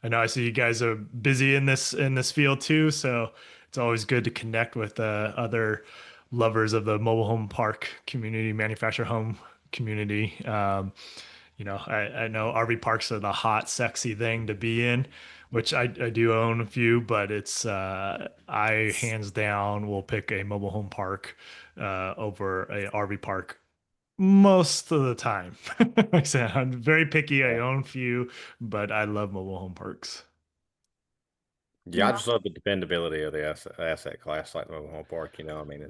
I know I see you guys are busy in this field too, so it's always good to connect with other lovers of the mobile home park community, manufactured home community. I know RV parks are the hot, sexy thing to be in, which I do own a few, but it's I hands down will pick a mobile home park over a RV park most of the time. Like I said, I'm very picky. I Yeah. own few, but I love mobile home parks. Yeah, I just love the dependability of the asset class like the mobile home park. I mean,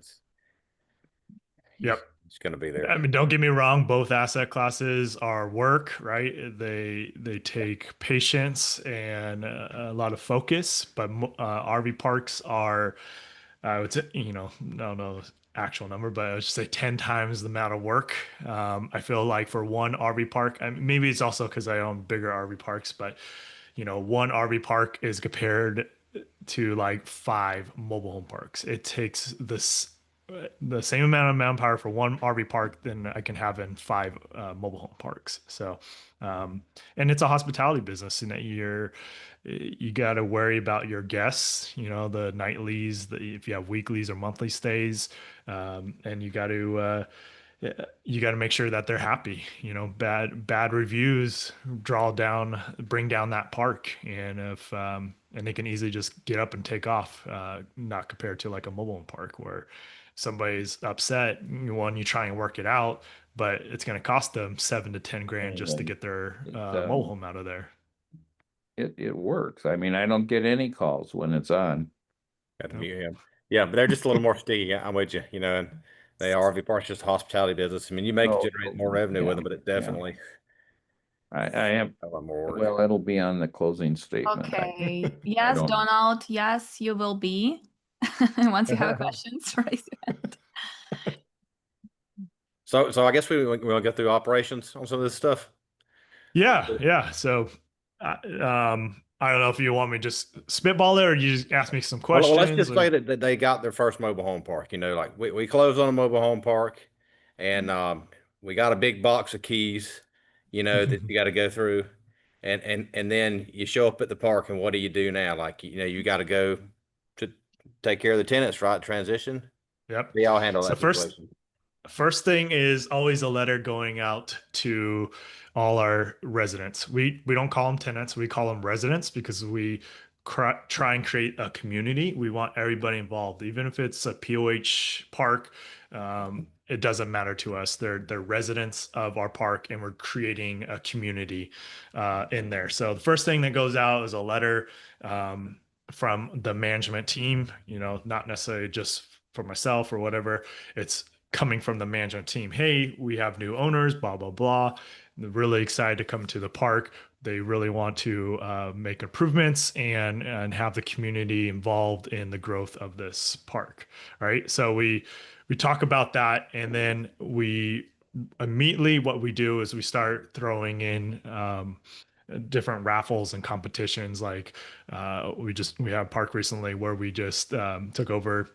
Yep. it's going to be there. I mean, don't get me wrong, both asset classes are work, right? They take patience and a lot of focus, but RV parks are, I would say, no, no actual number, but I would just say 10 times the amount of work. I feel like for one RV park, I mean, maybe it's also because I own bigger RV parks, but one RV park is compared to like five mobile home parks. It takes the same amount of manpower for one RV park than I can have in five mobile home parks. So, and it's a hospitality business, and that you got to worry about your guests. The nightlies, if you have weeklies or monthly stays, and you got to make sure that they're happy. Bad reviews bring down that park, and if and they can easily just get up and take off. Not compared to like a mobile home park where somebody's upset, you try and work it out, but it's going to cost them 7 to 10 grand just to And get their it mobile home out of there. it works. I mean, I don't get any calls when it's on. You know? Yeah, but they're just a little more sticky. Yeah, I'm with you. And they are RV parks just a hospitality business. I mean, you may Mm. could Oh, generate more revenue with yeah, them, but it yeah. definitely Yeah. I have a lot more work. Well, Well, it'll be on the closing statement. Okay. I Yes, don't. Donald. Yes, you will be. Once you have questions, raise your hand. So I guess we'll get through operations on some of this stuff. Yeah, yeah. So, I don't know if you want me to just spitball it or you just ask me some Well, let's questions. just say that they got their first mobile home park. Like we closed on a mobile home park, and we got a big box of keys, that you got to go through, and then you show up at the park, and what do you do now? Like you got to go to take care of the tenants, right? Transition. Yep. They all handle So that first, situation. first thing is always a letter going out to all our residents. We don't call them tenants, we call them residents because we try and create a community. We want everybody involved, even if it's a POH park. It doesn't matter to us. They're residents of our park, and we're creating a community in there. So the first thing that goes out is a letter from the management team. Not necessarily just for myself or whatever. It's coming from the management team. Hey, we have new owners, blah, blah, blah. They're really excited to come to the park. They really want to make improvements and have the community involved in the growth of this park. Right. So we talk about that, and then we immediately what we do is we start throwing in different raffles and competitions. Like we had a park recently where we just took over,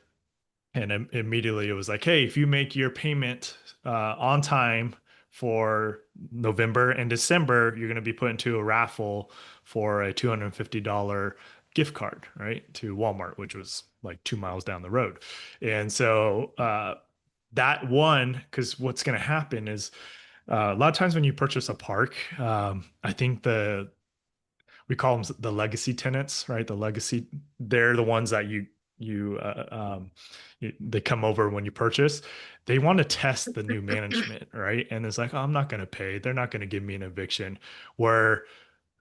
and immediately it was like, hey, if you make your payment on time for November and December, you're going to be put into a raffle for a $250 gift card, right, to Walmart, which was like 2 miles down the road. And so that one, because what's going to happen is a lot of times when you purchase a park, I think we call them the legacy tenants, right? They're the ones that they come over when you purchase. They want to test the new management, right? And it's like, oh, I'm not going to pay. They're not going to give me an eviction. Where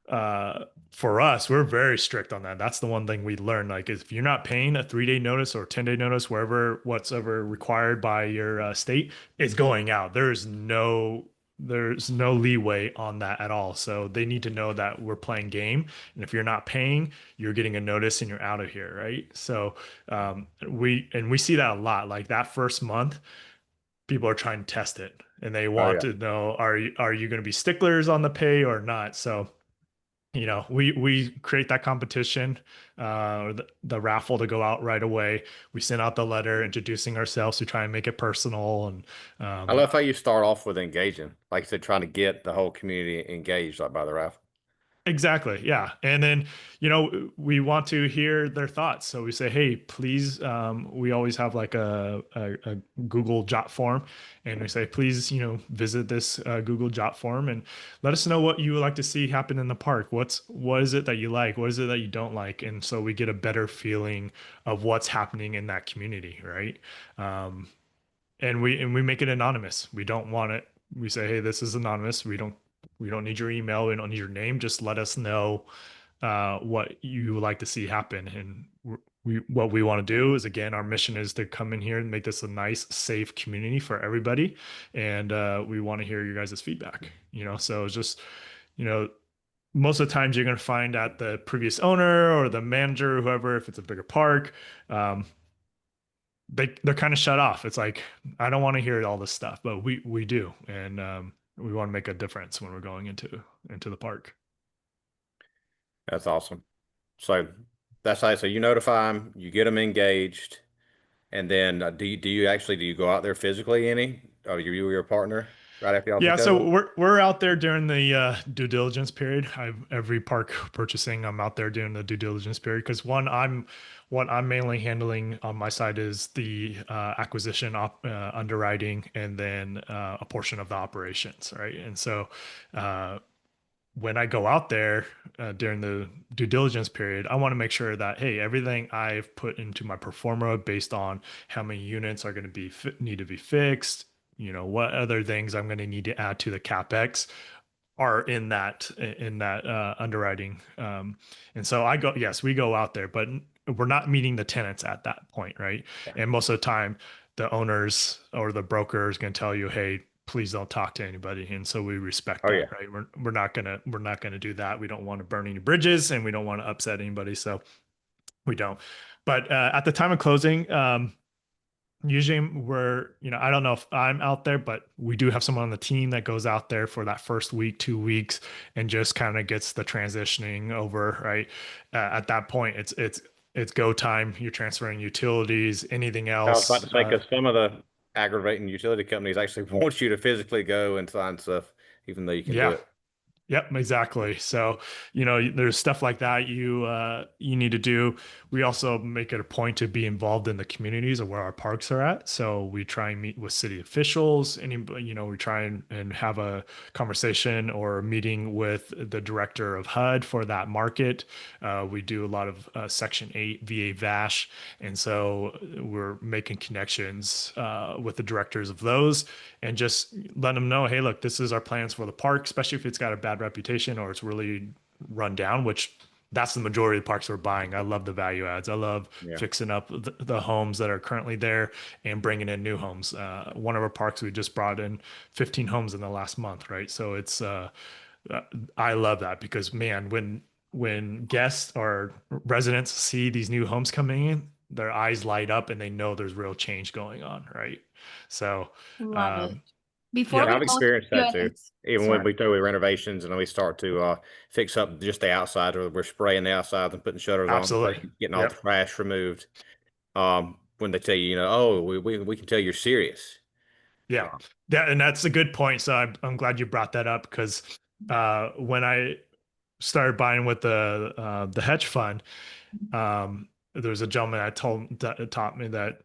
for us, we're very strict on that. That's the one thing we learned. Like, if you're not paying a 3 day notice or 10 day notice, what's ever required by your state, is going out. There's no leeway on that at all. So they need to know that we're playing game, and if you're not paying, you're getting a notice and you're out of here, right? So we see that a lot. Like that first month, people are trying to test it, and they Oh want yeah. to know, are you going to be sticklers on the pay or not? So we create that competition, or the raffle to go out right away. We send out the letter introducing ourselves. We try and make it personal, and I um, love how you start off with engaging, like you said, trying to get the whole community engaged, like by the raffle. Exactly. Yeah. And then, we want to hear their thoughts. So we say, hey, please, we always have like a Google Jot form. And we say, please, visit this Google Jot form and let us know what you would like to see happen in the park. What is it that you like? What is it that you don't like? And so we get a better feeling of what's happening in that community. Right. Um, and we make it anonymous. We don't want it. We say, hey, this is anonymous. We don't need your email. We don't need your name. Just let us know what you would like to see happen. And what we want to do is, again, our mission is to come in here and make this a nice, safe community for everybody. And we want to hear your guys' feedback. So it's just, you know, most of the times you're going to find at the previous owner or the manager, whoever, if it's a bigger park, um, they're kind of shut off. It's like, I don't want to hear all this stuff, but we do, and we want to make a difference when we're going into the park. That's awesome. So that's how. So you notify them, you get them engaged, and then do you go out there physically any? Or you or your partner right after y'all Yeah, take so over? we're out there during the due diligence period. Every park purchasing, I'm out there during the due diligence period because what I'm mainly handling on my side is the acquisition, underwriting, and then a portion of the operations, right? And so uh, when I go out there during the due diligence period, I want to make sure that, hey, everything I've put into my performa based on how many units are going to need to be fixed, what other things I'm going to need to add to the capex are in that underwriting. And so yes, we go out there, but we're not meeting the tenants at that point, right? Yeah. And most of the time, the owners or the broker is going to tell you, hey, please don't talk to anybody, and so we respect Oh that, yeah. right? We're not gonna do that. We don't want to burn any bridges, and we don't want to upset anybody, so we don't. But at the time of closing, usually I don't know if I'm out there, but we do have someone on the team that goes out there for that first week, 2 weeks, and just kind of gets the transitioning over, right? At that point, it's go time. You're transferring utilities, anything I was about else. to say because some of the aggravating utility companies actually want you to physically go and sign stuff, even though you can do Yeah. it. Yep, exactly. So, there's stuff like that you need to do. We also make it a point to be involved in the communities of where our parks are at. So we try and meet with city officials. We try and have a conversation or a meeting with the director of HUD for that market. We do a lot of Section 8 VA VASH, and so we're making connections with the directors of those and just let them know, hey, look, this is our plans for the park, especially if it's got a bad reputation or it's really run down, which that's the majority of the parks we're buying. I love the value adds. I love Yeah. fixing up the homes that are currently there and bringing in new homes. One of our parks, we just brought in 15 homes in the last month, right? So I love that because, man, when guests or residents see these new homes coming in, their eyes light up and they know there's real change going on, right? So, Love it. um, Before yeah, Yeah, we I've go into experienced that too. Q&A, Even when sorry. we do renovations and we start to fix up just the outside, or we're spraying the outside and putting shutters on, so absolutely. getting all the Yep. trash removed. When they tell you, oh, we can tell you're serious. Yeah. Uh, And that's a good point. So I'm glad you brought that up because when I started buying with the hedge fund, there was a gentleman that taught me that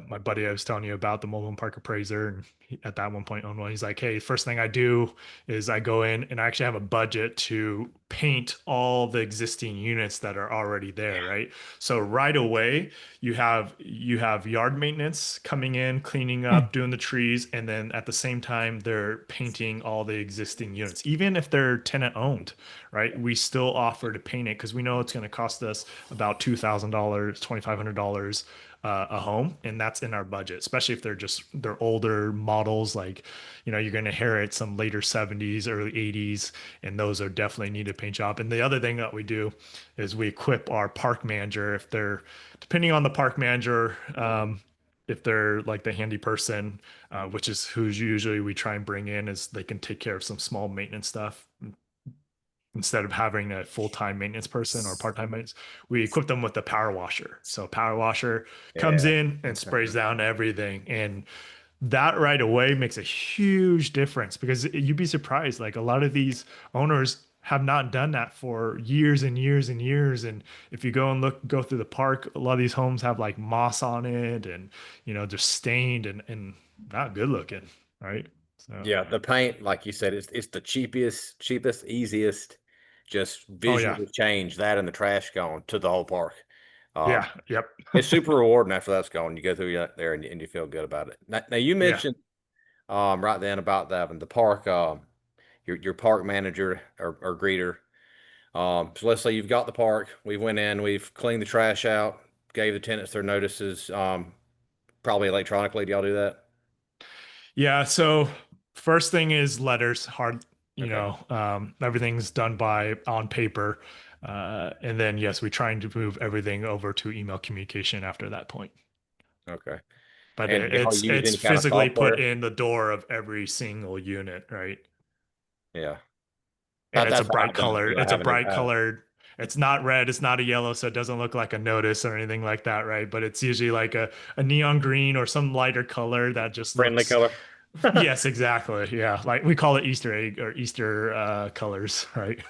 my buddy I was telling you about, the mobile home park appraiser, and at that one point owned one. He's like, hey, first thing I do is I go in and I actually have a budget to paint all the existing units that are already there, yeah. right? So right away you have yard maintenance coming in, cleaning up, doing the trees, and then at the same time they're painting all the existing units, even if they're tenant owned, right? We still offer to paint it because we know it's going to cost us about $2,000, $2,500 a home, and that's in our budget. Especially if they're older models, like you're going to inherit some later 70s, early 80s, and those are definitely need a paint job. And the other thing that we do is we equip our park manager if they're depending on the park manager. If they're like the handy person, which is who's usually we try and bring in, is they can take care of some small maintenance stuff instead of having a full-time maintenance person or part-time maintenance. We equip them with the power washer. So power washer comes Yeah. in and sprays down everything. And that right away makes a huge difference because you'd be surprised. Like a lot of these owners have not done that for years and years and years. And if you go and go through the park, a lot of these homes have like moss on it, and just stained and not good looking, right? So, Yeah, the paint, like you said, it's the cheapest, easiest, just oh yeah, visually change that and the trash gone to the whole park. Um, yeah, yep, it's super rewarding after that's gone. You go through there and you feel good about it. Now you yeah. mentioned right then about the park, your park manager or greeter. So let's say you've got the park, we went in, we've cleaned the trash out, gave the tenants their notices, probably electronically. Do y'all do that? Yeah, so first thing is letters, hard, Okay. everything's done by on paper. And then yes, we're trying to move everything over to email communication after that point. Okay. But And do y'all use it's any kind of physically put software? in the door of every single unit, right? Yeah. And it's a That's how bright I've done it color. too. I It's a haven't. bright colored. It's not red, it's not a yellow, so it doesn't look like a notice or anything like that, right? But it's usually like a neon green or some lighter color that just Friendly looks. color. Yes, exactly. Yeah, like we call it Easter egg or Easter colors, right?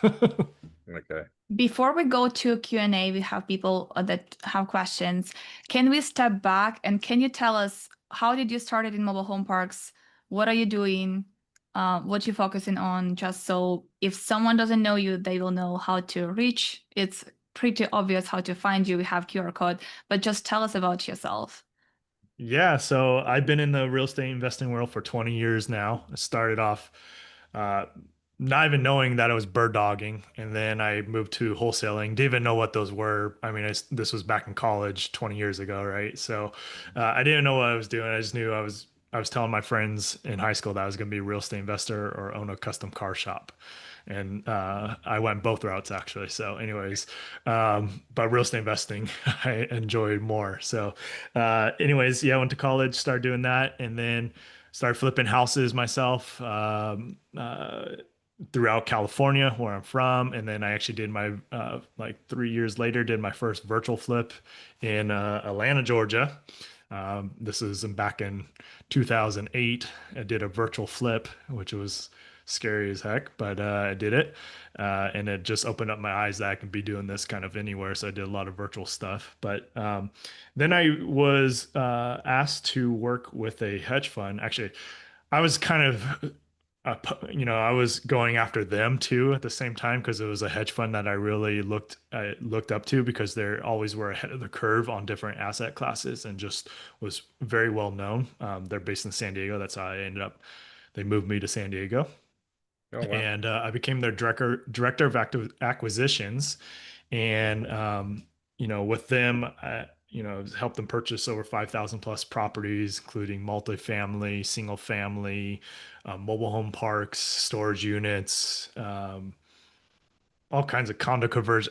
Okay. Before we go to Q&A, we have people that have questions. Can we step back and can you tell us how did you start it in mobile home parks? What are you doing? What you focusing on? Just so if someone doesn't know you, they will know how to reach. It's pretty obvious how to find you. We have QR code, but just tell us about yourself. Yeah, so I've been in the real estate investing world for 20 years now. I started off uh, not even knowing that I was bird dogging, and then I moved to wholesaling. Didn't even know what those were. I mean, this was back in college 20 years ago, right? So I didn't know what I was doing. I just knew I was telling my friends in high school that I was going to be a real estate investor or own a custom car shop. And I went both routes actually. So, anyways, but real estate investing I enjoyed more. So, anyways, yeah, I went to college, started doing that, and then started flipping houses myself throughout California, where I'm from. And then I actually did my like 3 years later, did my first virtual flip in Atlanta, Georgia. This is back in 2008. I did a virtual flip, which was scary as heck, but I did it. And it just opened up my eyes that I can be doing this kind of anywhere. So I did a lot of virtual stuff. But then I was asked to work with a hedge fund. Actually, I was kind of I was going after them too at the same time because it was a hedge fund that I looked up to because they always were ahead of the curve on different asset classes and just was very well known. They're based in San Diego. That's how I ended up. They moved me to San Diego, Oh wow. and I became their director of acquisitions. And with them, helped them purchase over 5,000 plus properties, including multifamily, single family, mobile home parks, storage units, all kinds of condo conversion,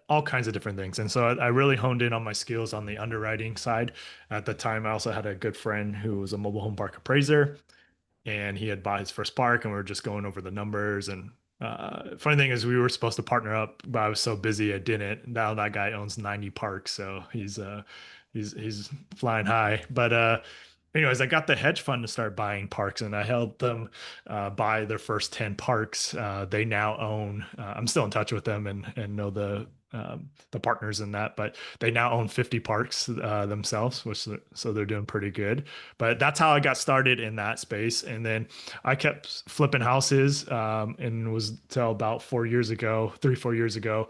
all kinds of different things. And so I really honed in on my skills on the underwriting side. At the time, I also had a good friend who was a mobile home park appraiser, and he had bought his first park, and we were just going over the numbers. And funny thing is, we were supposed to partner up, but I was so busy I didn't. Now that guy owns 90 parks, so he's flying high. But anyways, I got the hedge fund to start buying parks, and I helped them buy their first 10 parks. They now own. I'm still in touch with them and know the partners in that, but they now own 50 parks themselves, so they're doing pretty good. But that's how I got started in that space, and then I kept flipping houses, and was till about 4 years ago, 3, 4 years ago.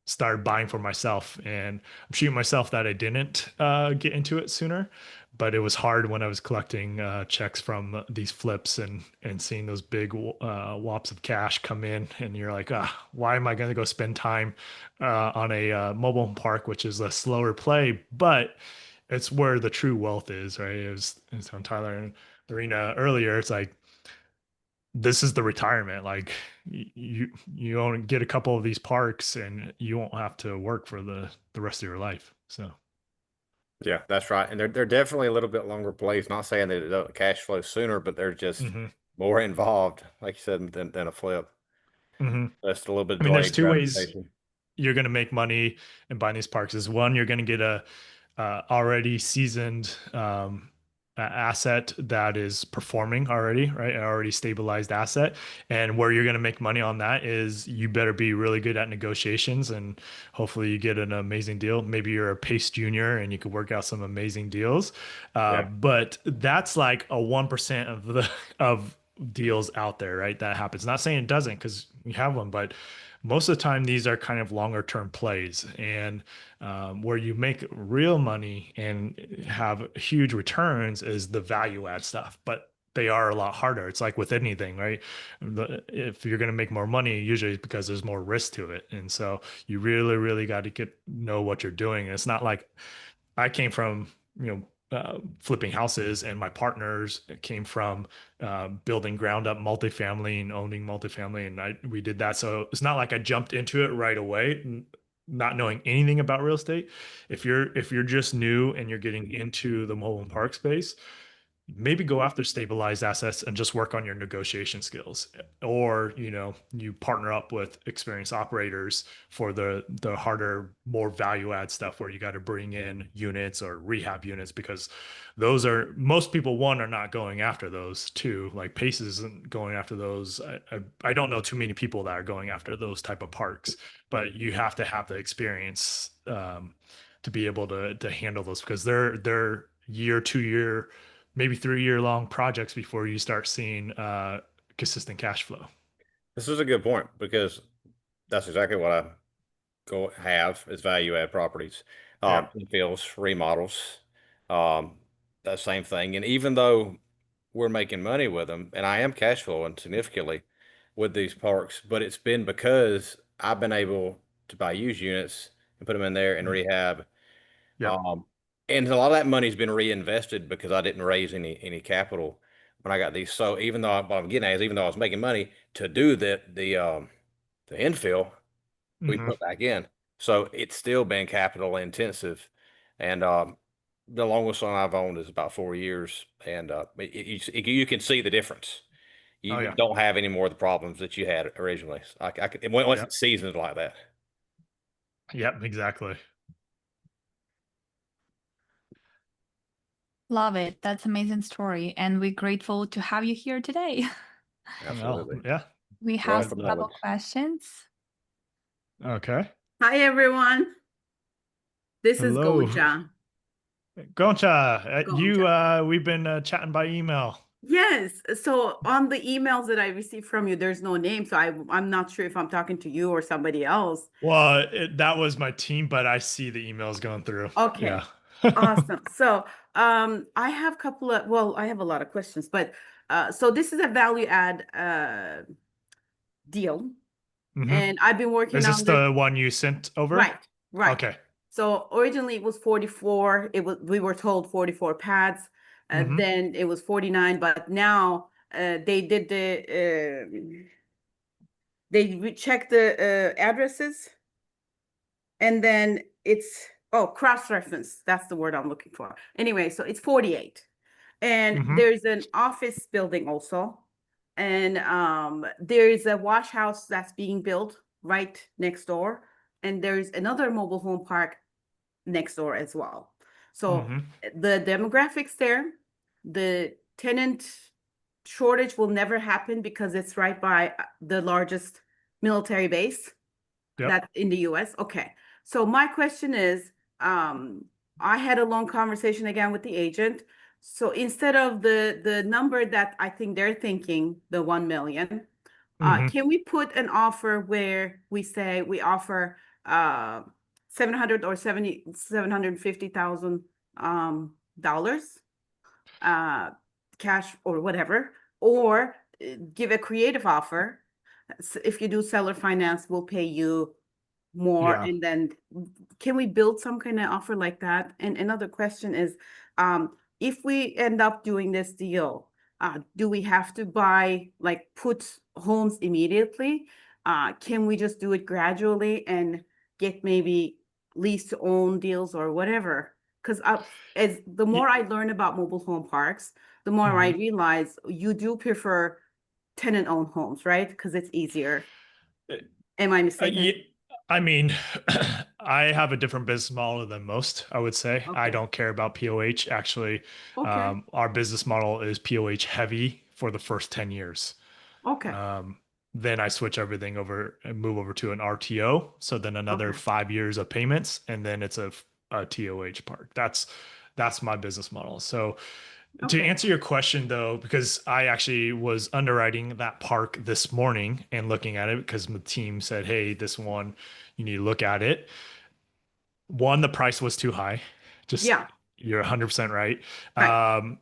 Started buying for myself, and I'm shooting myself that I didn't get into it sooner, but it was hard when I was collecting checks from these flips and seeing those big whops of cash come in, and you're like, why am I going to go spend time on a mobile home park, which is a slower play, but it's where the true wealth is, right? It was on Tyler and Arena earlier. It's like this is the retirement. Like you only get a couple of these parks, and you won't have to work for the rest of your life. So. Yeah, that's right. And they're definitely a little bit longer plays. Not saying that it don't cash flow sooner, but they're just Hmm. more involved, like you said, than a flip. Hmm. That's a little bit I mean, there's delayed two ways gratification. you're going to make money in buying these parks. Is one, you're going to get a already seasoned asset that is performing already, right? An already stabilized asset. And where you're going to make money on that is you better be really good at negotiations, and hopefully you get an amazing deal. Maybe you're a Pace Junior and you could work out some amazing deals. Yeah. But that's like a 1% of the of deals out there, right? That happens. Not saying it doesn't, because you have one, but most of the time these are kind of longer term plays. And where you make real money and have huge returns is the value add stuff. But they are a lot harder. It's like with anything, right? If you're going to make more money, usually it's because there's more risk to it. And so you really, really got to know what you're doing. And it's not like I came from, flipping houses, and my partners came from building ground up multifamily and owning multifamily, and we did that. So it's not like I jumped into it right away, not knowing anything about real estate. If you're just new and you're getting into the mobile park space, maybe go after stabilized assets and just work on your negotiation skills, or you partner up with experienced operators for the harder, more value add stuff where you got to bring in units or rehab units, because those are, most people, one, are not going after those. Two, like Pace isn't going after those. I don't know too many people that are going after those type of parks, but you have to have the experience to be able to handle those, because they're year, 2 year, maybe 3 year long projects before you start seeing consistent cash flow. This is a good point, because that's exactly what I go have as value add properties. Yeah. Infills, remodels, um, that same thing. And even though we're making money with them, and I am cash flowing significantly with these parks, but it's been because I've been able to buy used units and put them in there and Mm. rehab. Yep. Um, and a lot of that money's been reinvested because I didn't raise any capital when I got these. So even though what I'm getting at is, even though I was making money to do the infill, we Hmm. put back in. So it's still been capital intensive. And the longest one I've owned is about 4 years. And you can see the difference. Oh You yeah. don't have any more of the problems that you had originally. Once Yep. it's seasoned like that. Yep. Exactly. Love it. That's amazing story. And we're grateful to have you here today. Well, Absolutely. yeah. We Love have for a couple knowledge. questions. Okay. Hi, everyone. This is Hello, Goncha. Goncha. Goncha. We've been chatting by email. Yes. So on the emails that I received from you, there's no name. So I'm not sure if I'm talking to you or somebody else. Well, that was my team, but I see the emails going through. Okay. Yeah. Awesome. So I have I have a lot of questions, but so this is a value add deal. Hmm. And I've been Is working this on this. the one you sent over? Right, right. Okay. So originally it was 44. We were told 44 pads. Hmm. Then it was 49, but now they did they checked the addresses, and then it's cross-reference. That's the word I'm looking for. Anyway, so it's 48. And Hmm. there's an office building also. And there is a wash house that's being built right next door. And there's another mobile home park next door as well. So Hmm. the demographics there, the tenant shortage will never happen because it's right by the largest military base Yep. that's in the US. Okay. So my question is, I had a long conversation again with the agent. So instead of the number that I think they're thinking, the 1 million, Hmm. can we put an offer where we say we offer 700 or 750,000 dollars cash or whatever, or give a creative offer. If you do seller finance, we'll pay you more. Yeah. And then can we build some kind of offer like that? And another question is, if we end up doing this deal, do we have to put homes immediately? Can we just do it gradually and get maybe lease to own deals or whatever? Because as the more I learn about mobile home parks, the more I Hmm. realize you do prefer tenant-owned homes, right? Because it's easier. Am I mistaken? Yeah, I mean, I have a different business model than most, I would say. I Okay. don't care about POH. Actually, Okay. our business model is POH heavy for the first 10 years. Okay. Um, then I switch everything over and move over to an RTO. So then another Okay. 5 years of payments, and then it's a TOH park. That's my business model. So to Okay. answer your question though, because I actually was underwriting that park this morning and looking at it because the team said, hey, this one, you need to look at it. One, the price was too high. Just Yeah. you're 100% right. Right.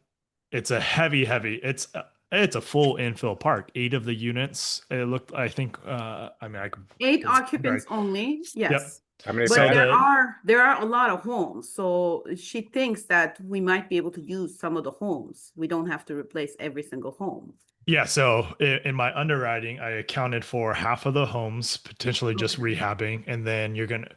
It's a heavy. It's a full infill park. 8 of the units. It looked. I think. I mean, I could. 8 It's right. occupants only. Yep. Yes. How many So But pads? there are a lot of homes. So she thinks that we might be able to use some of the homes. We don't have to replace every single home. Yeah. So in my underwriting, I accounted for half of the homes potentially just Okay. rehabbing, and then you're gonna.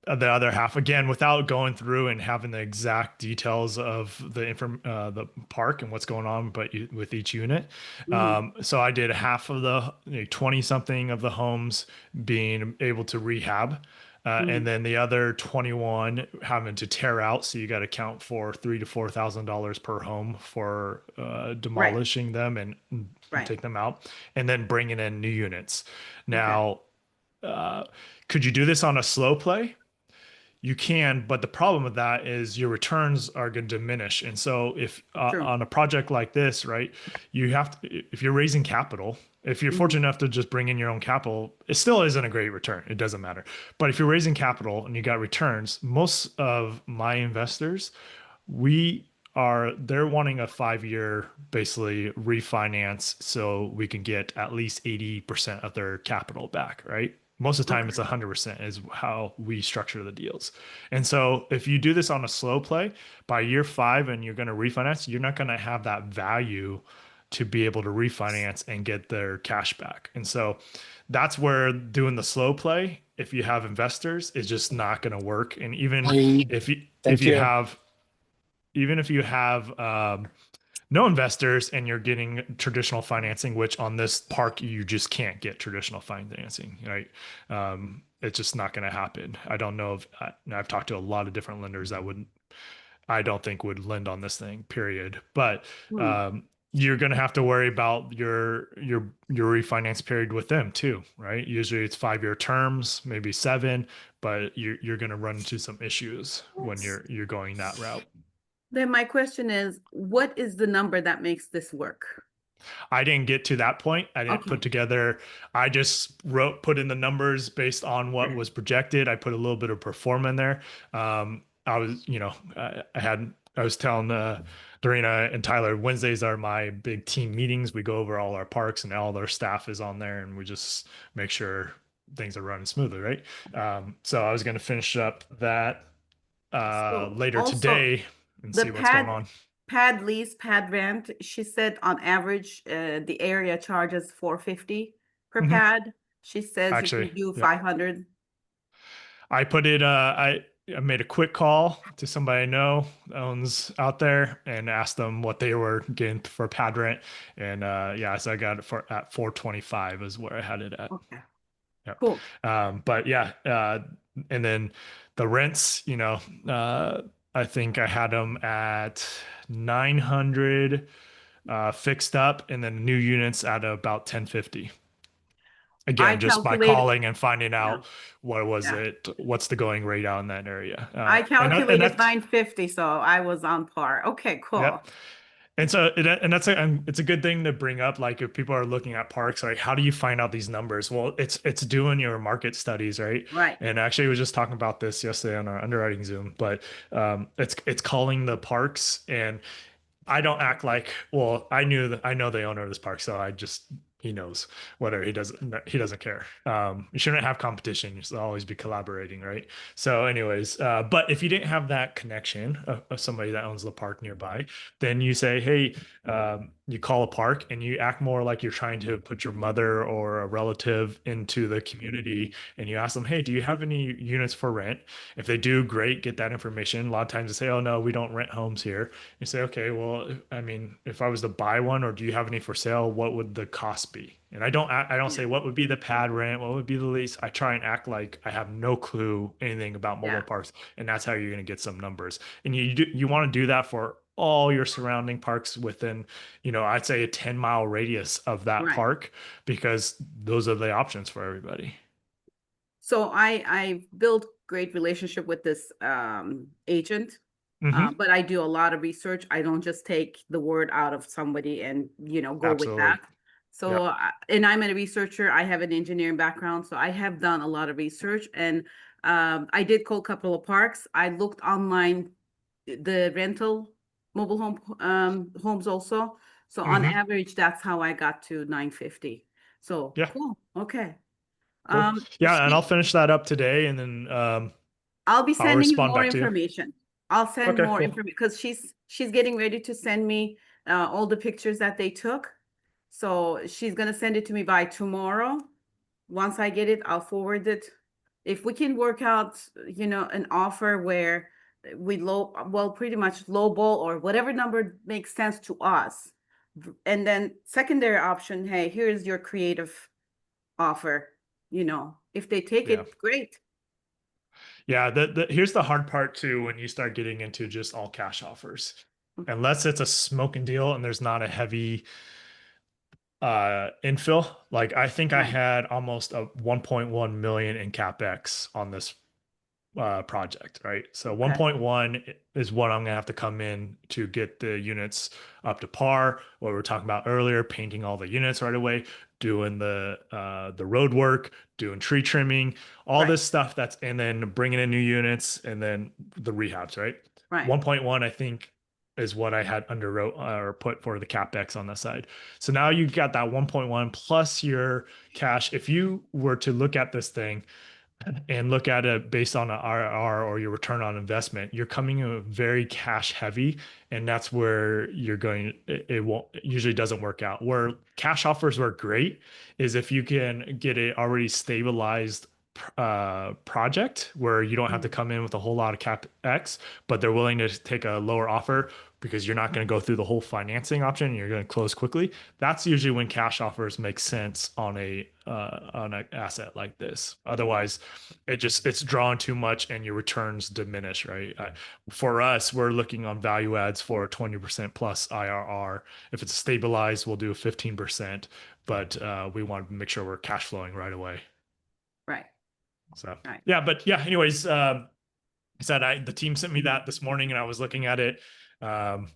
The other half again without going through and having the exact details of the park and what's going on with each unit. Mhm. So I did half of the 20 something of the homes being able to rehab, and Mhm. then the other 21 having to tear out, so you got to count for $3,000 to $4,000 per home for Right. demolishing them and Right. take them out, and then bringing in new units. Okay. Now, uh, could you do this on a slow play? You can, but the problem with that is your returns are going to diminish. And so, if True. on a project like this, right, you have to, if you're raising capital, if you're Mhm. fortunate enough to just bring in your own capital, it still isn't a great return. It doesn't matter. But if you're raising capital and you got returns, most of my investors, they're wanting a 5 year basically refinance so we can get at least 80% of their capital back, right? Most of the time it's Okay. 100% is how we structure the deals. And so if you do this on a slow play, by year 5 and you're going to refinance, you're not going to have that value to be able to refinance and get their cash back. And so that's where doing the slow play, if you have investors, is just not going to work. And even Hey, if you if thank you you. have even if you have no investors and you're getting traditional financing, which on this park you just can't get traditional financing, right? It's just not going to happen. I don't know if I've talked to a lot of different lenders that I don't think would lend on this thing, period. But Hmm. you're going to have to worry about your refinance period with them too, right? Usually it's 5 year terms, maybe 7, but you're going to run into some issues when you're going that route. Then my question is, what is the number that makes this work? I didn't get to that point. I didn't put Okay. together, I just put in the numbers based on what was projected. I put a little bit of perform in there. I was, I was telling Dorina and Tyler, Wednesdays are my big team meetings. We go over all our parks and all our staff is on there and we just make sure things are running smoothly, right? So I was going to finish up that So later also today and the see what's going pad on. pad lease, pad rent, she said on average, the area charges 450 per Mhm. pad. She says you can Actually, do yep. 500. I put it. I made a quick call to somebody I know that owns out there and asked them what they were getting for pad rent, and yeah, so I got it for at 425 is where I had it at. Okay. Yep. Cool. But yeah, and then the rents, I think I had them at 900 fixed up, and then new units at about 1050. I Again, just by calculated, calling and finding yeah, out yeah. what's the going rate out in that area. I And calculated that's, 950, so I was on par. Okay, cool. yep. And so, it's a good thing to bring up. Like if people are looking at parks, like how do you find out these numbers? Well, it's doing your market studies, right? Right. And actually, I was just talking about this yesterday on our underwriting Zoom, but it's calling the parks and I don't act like, well, I know the owner of this park, so he knows whether he doesn't care. You shouldn't have competition. You should always be collaborating, right? So, anyways, but if you didn't have that connection of somebody that owns the park nearby, then you say, hey, you call a park and you act more like you're trying to put your mother or a relative into the community, and you ask them, hey, do you have any units for rent? If they do, great, get that information. A lot of times they say, oh no, we don't rent homes here. You say, okay, well, I mean, if I was to buy one, or do you have any for sale, what would the cost be? And I don't Yeah. say what would be the pad rent, what would be the lease. I try and act like I have no clue anything about mobile Yeah. parks, and that's how you're going to get some numbers. And you want to do that for all your surrounding parks within, I'd say a 10-mile radius of that Right. park, because those are the options for everybody. So I built great relationship with this agent, Hmm. but I do a lot of research. I don't just take the word out of somebody and go with Absolutely. that. So and I'm a researcher. I have an engineering background, so I have done a lot of research. And I did call a couple of parks. I looked online, the rental mobile homes also. So on Hmm. average, that's how I got to 950. So Yeah. cool. Okay. Cool. Yeah. And I'll Speak. finish that up today, and then I'll be I'll sending you respond more back to you. information. I'll send Okay, more cool. information because she's getting ready to send me all the pictures that they took. So she's gonna send it to me by tomorrow. Once I get it, I'll forward it. If we can work out, an offer where well, pretty much low ball or whatever number makes sense to us. And then secondary option, hey, here's your creative offer. If they take Yeah. it, great. Yeah, here's the hard part too when you start getting into just all cash offers. Unless it's a smoking deal and there's not a heavy infill. Like I think I Right. had almost a 1.1 million in capex on this project, right? So Okay. 1.1 is what I'm gonna have to come in to get the units up to par. What we were talking about earlier, painting all the units right away, doing the road work, doing tree trimming, all Right. this stuff and then bringing in new units, and then the rehabs, right? Right. 1.1, I think, is what I had underwrote or put for the capex on that side. So now you got that 1.1 plus your cash. If you were to look at this thing and look at it based on an IRR or your return on investment, you're coming in very cash heavy, and that's where you're going. It won't it usually doesn't work out. Where cash offers work great is if you can get a already stabilized project where you don't have to Mm. come in with a whole lot of capex, but they're willing to take a lower offer because you're not going to go through the whole financing option and you're going to close quickly. That's usually when cash offers make sense on an asset like this. Otherwise, it's drawn too much and your returns diminish, right? For us, we're looking on value adds for 20% plus IRR. If it's stabilized, we'll do a 15%, but we want to make sure we're cash flowing right away. Right. So Right. yeah, but yeah, anyways, I said the team sent me that this morning and I was looking at it. Um,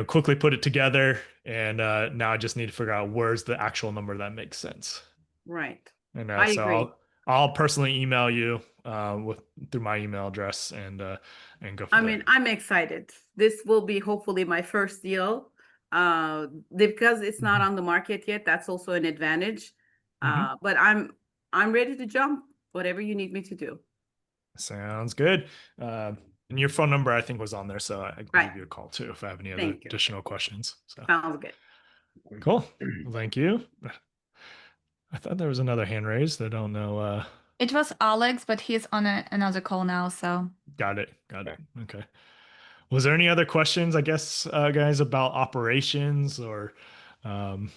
quickly put it together, and now I just need to figure out where's the actual number that makes sense. Right. And I so agree. I'll personally email you with through my email address, and go from there. I'm excited. This will be hopefully my first deal. Because it's not Mhm. on the market yet, that's also an advantage. Mhm. But I'm ready to jump, whatever you need me to do. Sounds good. And your phone number, I think, was on there, so I can Right. give you a call too if I have any other Thank you. additional questions. So Sounds good. cool. Well, thank you. I thought there was another hand raised. I don't know. It was Alex, but he's on another call now, so. Got it. Got it. Okay. Okay. Was there any other questions, I guess, guys, about operations or, um,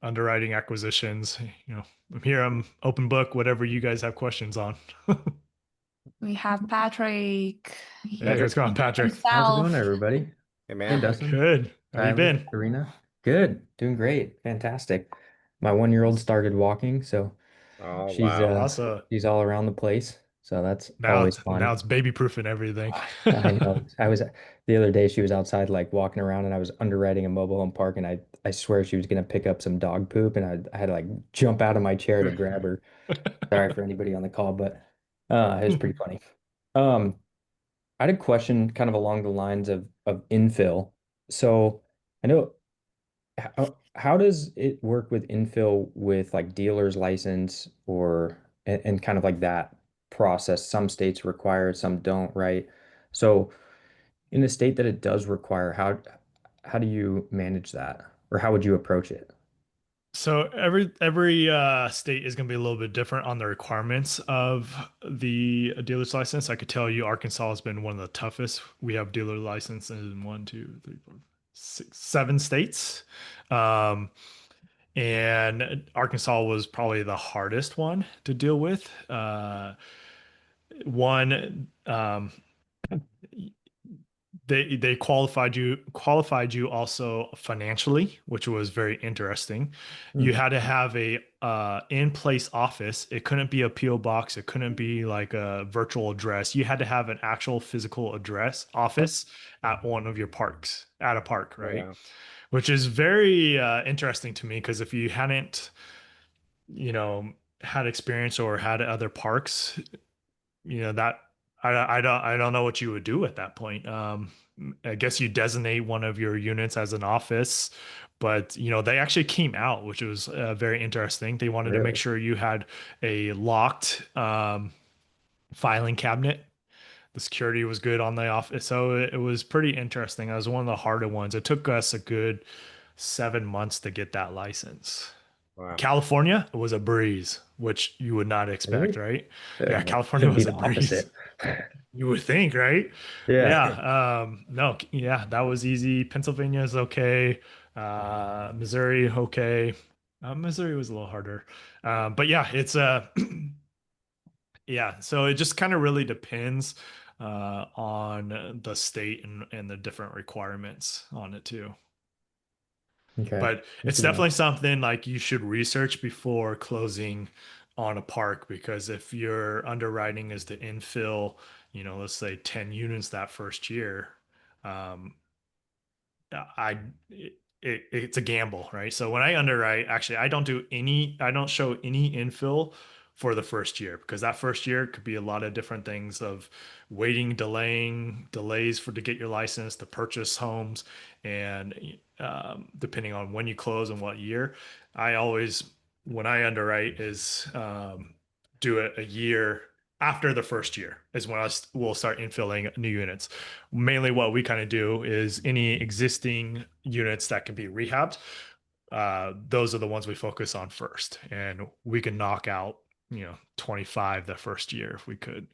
underwriting acquisitions? I'm here. I'm open book. Whatever you guys have questions on. We have Patrick Hey, here what's going on, Patrick? How's it going, himself. everybody? Hey, Hey, man. Dustin, Good. How you Tyler, been? Karina. Good, doing great, fantastic. My 1-year-old started walking, so Oh, she's wow. uh Awesome. she's all around the place. So that's Now, always it's- now fun. it's baby proof and everything. I know. I was the other day she was outside like walking around and I was underwriting a mobile home park and I swear she was gonna pick up some dog poop and I had to like jump out of my chair to grab her. Sorry for anybody on the call, but it was pretty funny. Um, I had a question kind of along the lines of infill. So I know how does it work with infill with like dealer's license or and kind of like that process? Some states require it, some don't, right? So in the state that it does require, how do you manage that, or how would you approach it? So every state is going to be a little bit different on the requirements of the dealer's license. I could tell you Arkansas has been one of the toughest. We have dealer licenses in 7 states. Um, and Arkansas was probably the hardest one to deal with. One, they qualified you also financially, which was very interesting. You Hmm. had to have a in place office. It couldn't be a PO box. It couldn't be like a virtual address. You had to have an actual physical address office at one of your parks, at a park, Oh, right? wow. Which is very interesting to me because if you hadn't, you know, had experience or had other parks, that I don't know what you would do at that point. I guess you designate one of your units as an office, but they actually came out, which was very interesting. They wanted to make Really? sure you had a locked filing cabinet. The security was good on the office, so it was pretty interesting. It was one of the harder ones. It took us a good 7 months to get that license. Wow. California was a breeze, which you would not expect, Really? right? Yeah, It California should be was a the breeze. opposite. You would think, right? Yeah. Yeah. No, yeah, that was easy. Pennsylvania is okay. Missouri, okay. Missouri was a little harder. But yeah, it's yeah, so it just kind of really depends on the state and the different requirements on it too. Okay. But That's it's good to know. definitely something like you should research before closing on a park because if your underwriting is to infill, let's say 10 units that first year, um, I it's a gamble, right? So when I underwrite, actually, I don't show any infill for the first year because that first year could be a lot of different things of waiting, delays to get your license to purchase homes, and depending on when you close and what year, I always when I underwrite is do it a year after the first year is when we'll start infilling new units. Mainly what we kind of do is any existing units that can be rehabbed, those are the ones we focus on first. And we can knock out, 25 the first year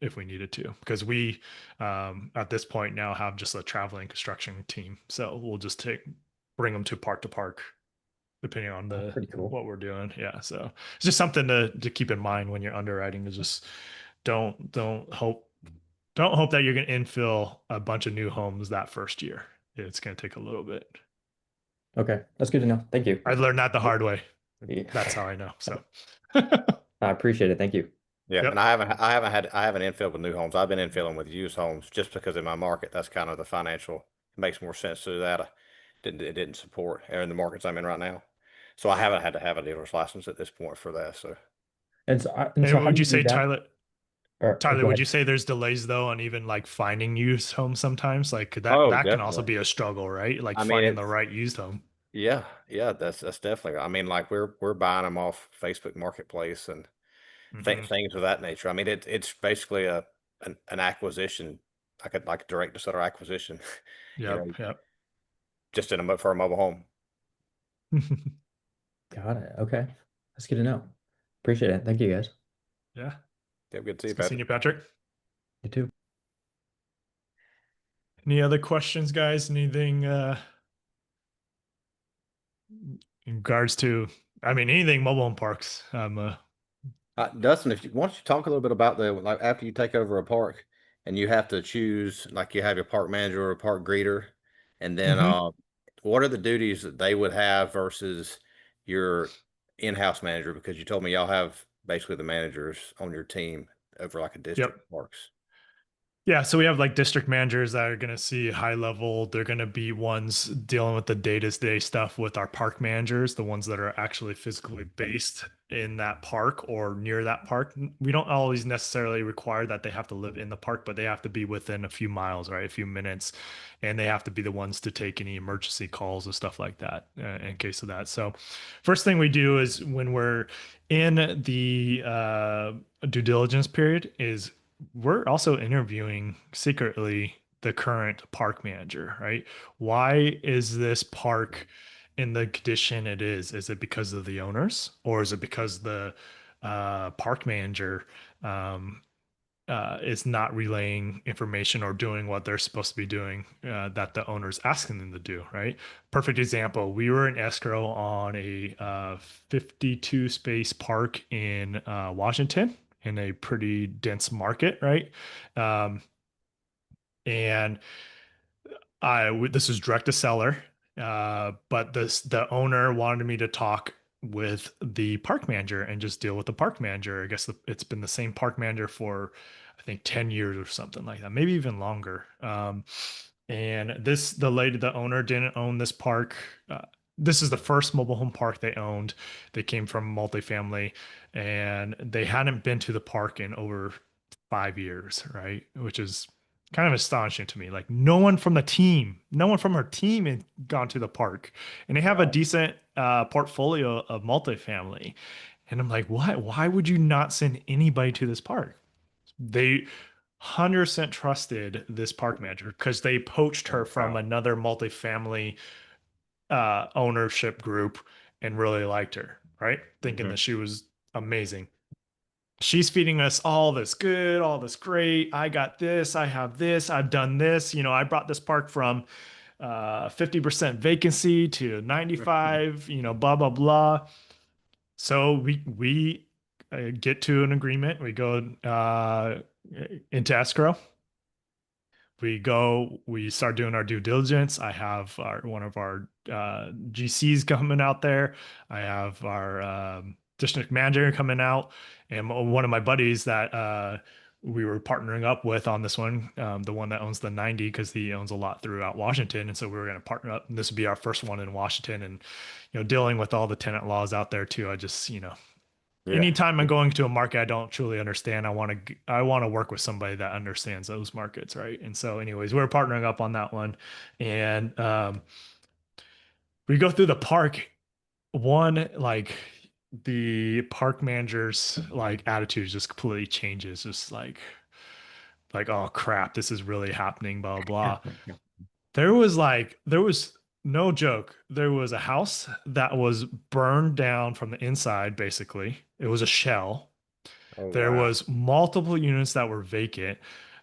if we needed to, because we, at this point now have just a traveling construction team. So we'll just bring them to park, depending on That's pretty cool. what we're doing. Yeah. So it's just something to keep in mind when you're underwriting is just don't, don't hope don't hope that you're going to infill a bunch of new homes that first year. It's going to take a little bit. Okay. That's good to know. Thank you. I learned that the hard way. Yeah. That's how I know. So, I appreciate it. Thank you. Yeah, and yep. I haven't infilled with new homes. I've been infilling with used homes just because in my market, that's kind of the financial, it makes more sense to do that. It didn't support or in the markets I'm in right now. So I haven't had to have a dealer's license at this point for that. So And so And how would do you you do say, that? Or Tyler, go would you ahead. say there's delays though on even like finding used homes sometimes? Like oh, that can also definitely. be a struggle, right? Like I mean finding the it's right used home. yeah, that's definitely. I mean, like we're buying them off Facebook Marketplace and Hmm. things of that nature. I mean, it's basically an acquisition, like a direct to seller acquisition, you know, Yep. Yep. just for a mobile home. Got it. Okay. That's good to know. Appreciate it. Thank you, guys. Yeah. Yeah, good to see It's you, good seeing Patrick. you, Patrick. You too. Any other questions, guys? Anything in regards to, I mean, anything mobile home parks? Dustin, if you why don't you talk a little bit about the like after you take over a park and you have to choose like you have your park manager or a park greeter, and then Mhm. what are the duties that they would have versus your in-house manager? Because you told me y'all have basically the managers on your team over like a Yep. district parks. Yeah, so we have like district managers that are going to see high level. They're going to be ones dealing with the day-to-day stuff with our park managers, the ones that are actually physically based in that park or near that park. We don't always necessarily require that they have to live in the park, but they have to be within a few miles, right? A few minutes. And they have to be the ones to take any emergency calls and stuff like that in case of that. So, first thing we do is when we're in the due diligence period is we're also interviewing secretly the current park manager, right? Why is this park in the condition it is? Is it because of the owners, or is it because the park manager is not relaying information or doing what they're supposed to be doing that the owner's asking them to do, right? Perfect example. We were in escrow on a 52 space park in Washington in a pretty dense market, right? Um, and this is direct to seller, but the owner wanted me to talk with the park manager and just deal with the park manager. I guess it's been the same park manager for I think 10 years or something like that, maybe even longer. And the owner didn't own this park. This is the first mobile home park they owned. They came from multifamily, and they hadn't been to the park in over 5 years, right? Which is kind of astonishing to me. Like no one from her team had gone to the park, and they have a Wow. decent portfolio of multifamily. And I'm like, what? Why would you not send anybody to this park? They 100% trusted this park manager because they poached her Oh, from wow. another multifamily ownership group and really liked her, right? Thinking Mhm. that she was amazing. She's feeding us all this good, all this great. I got this, I have this, I've done this. I brought this park from 50% vacancy to 95, blah, blah, blah. So we get to an agreement. We go into escrow. We start doing our due diligence. I have one of our GCs coming out there. I have our district manager coming out, and one of my buddies that we were partnering up with on this one, the one that owns the 90, because he owns a lot throughout Washington. And so we were going to partner up, and this would be our first one in Washington. And, dealing with all the tenant laws out there too, I just, Yeah. anytime I'm going to a market I don't truly understand, I want to work with somebody that understands those markets, right? And so, anyways, we're partnering up on that one, and we go through the park. One, like, the park manager's like attitude just completely changes, just like, oh crap, this is really happening, blah blah. There was no joke. There was a house that was burned down from the inside, basically. It was a shell. Oh, There wow. was multiple units that were vacant.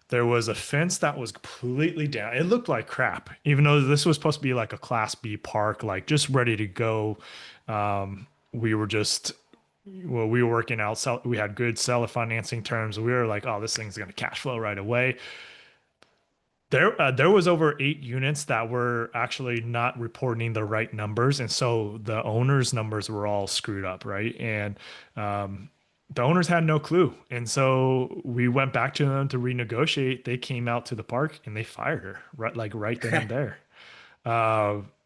There was a fence that was completely down. It looked like crap, even though this was supposed to be like a Class B park, like just ready to go. We were just, well, we were working out. We had good seller financing terms. We were like, oh, this thing's going to cash flow right away. There was over 8 units that were actually not reporting the right numbers, and so the owners' numbers were all screwed up, right? And the owners had no clue, and so we went back to them to renegotiate. They came out to the park and they fired her right then and there.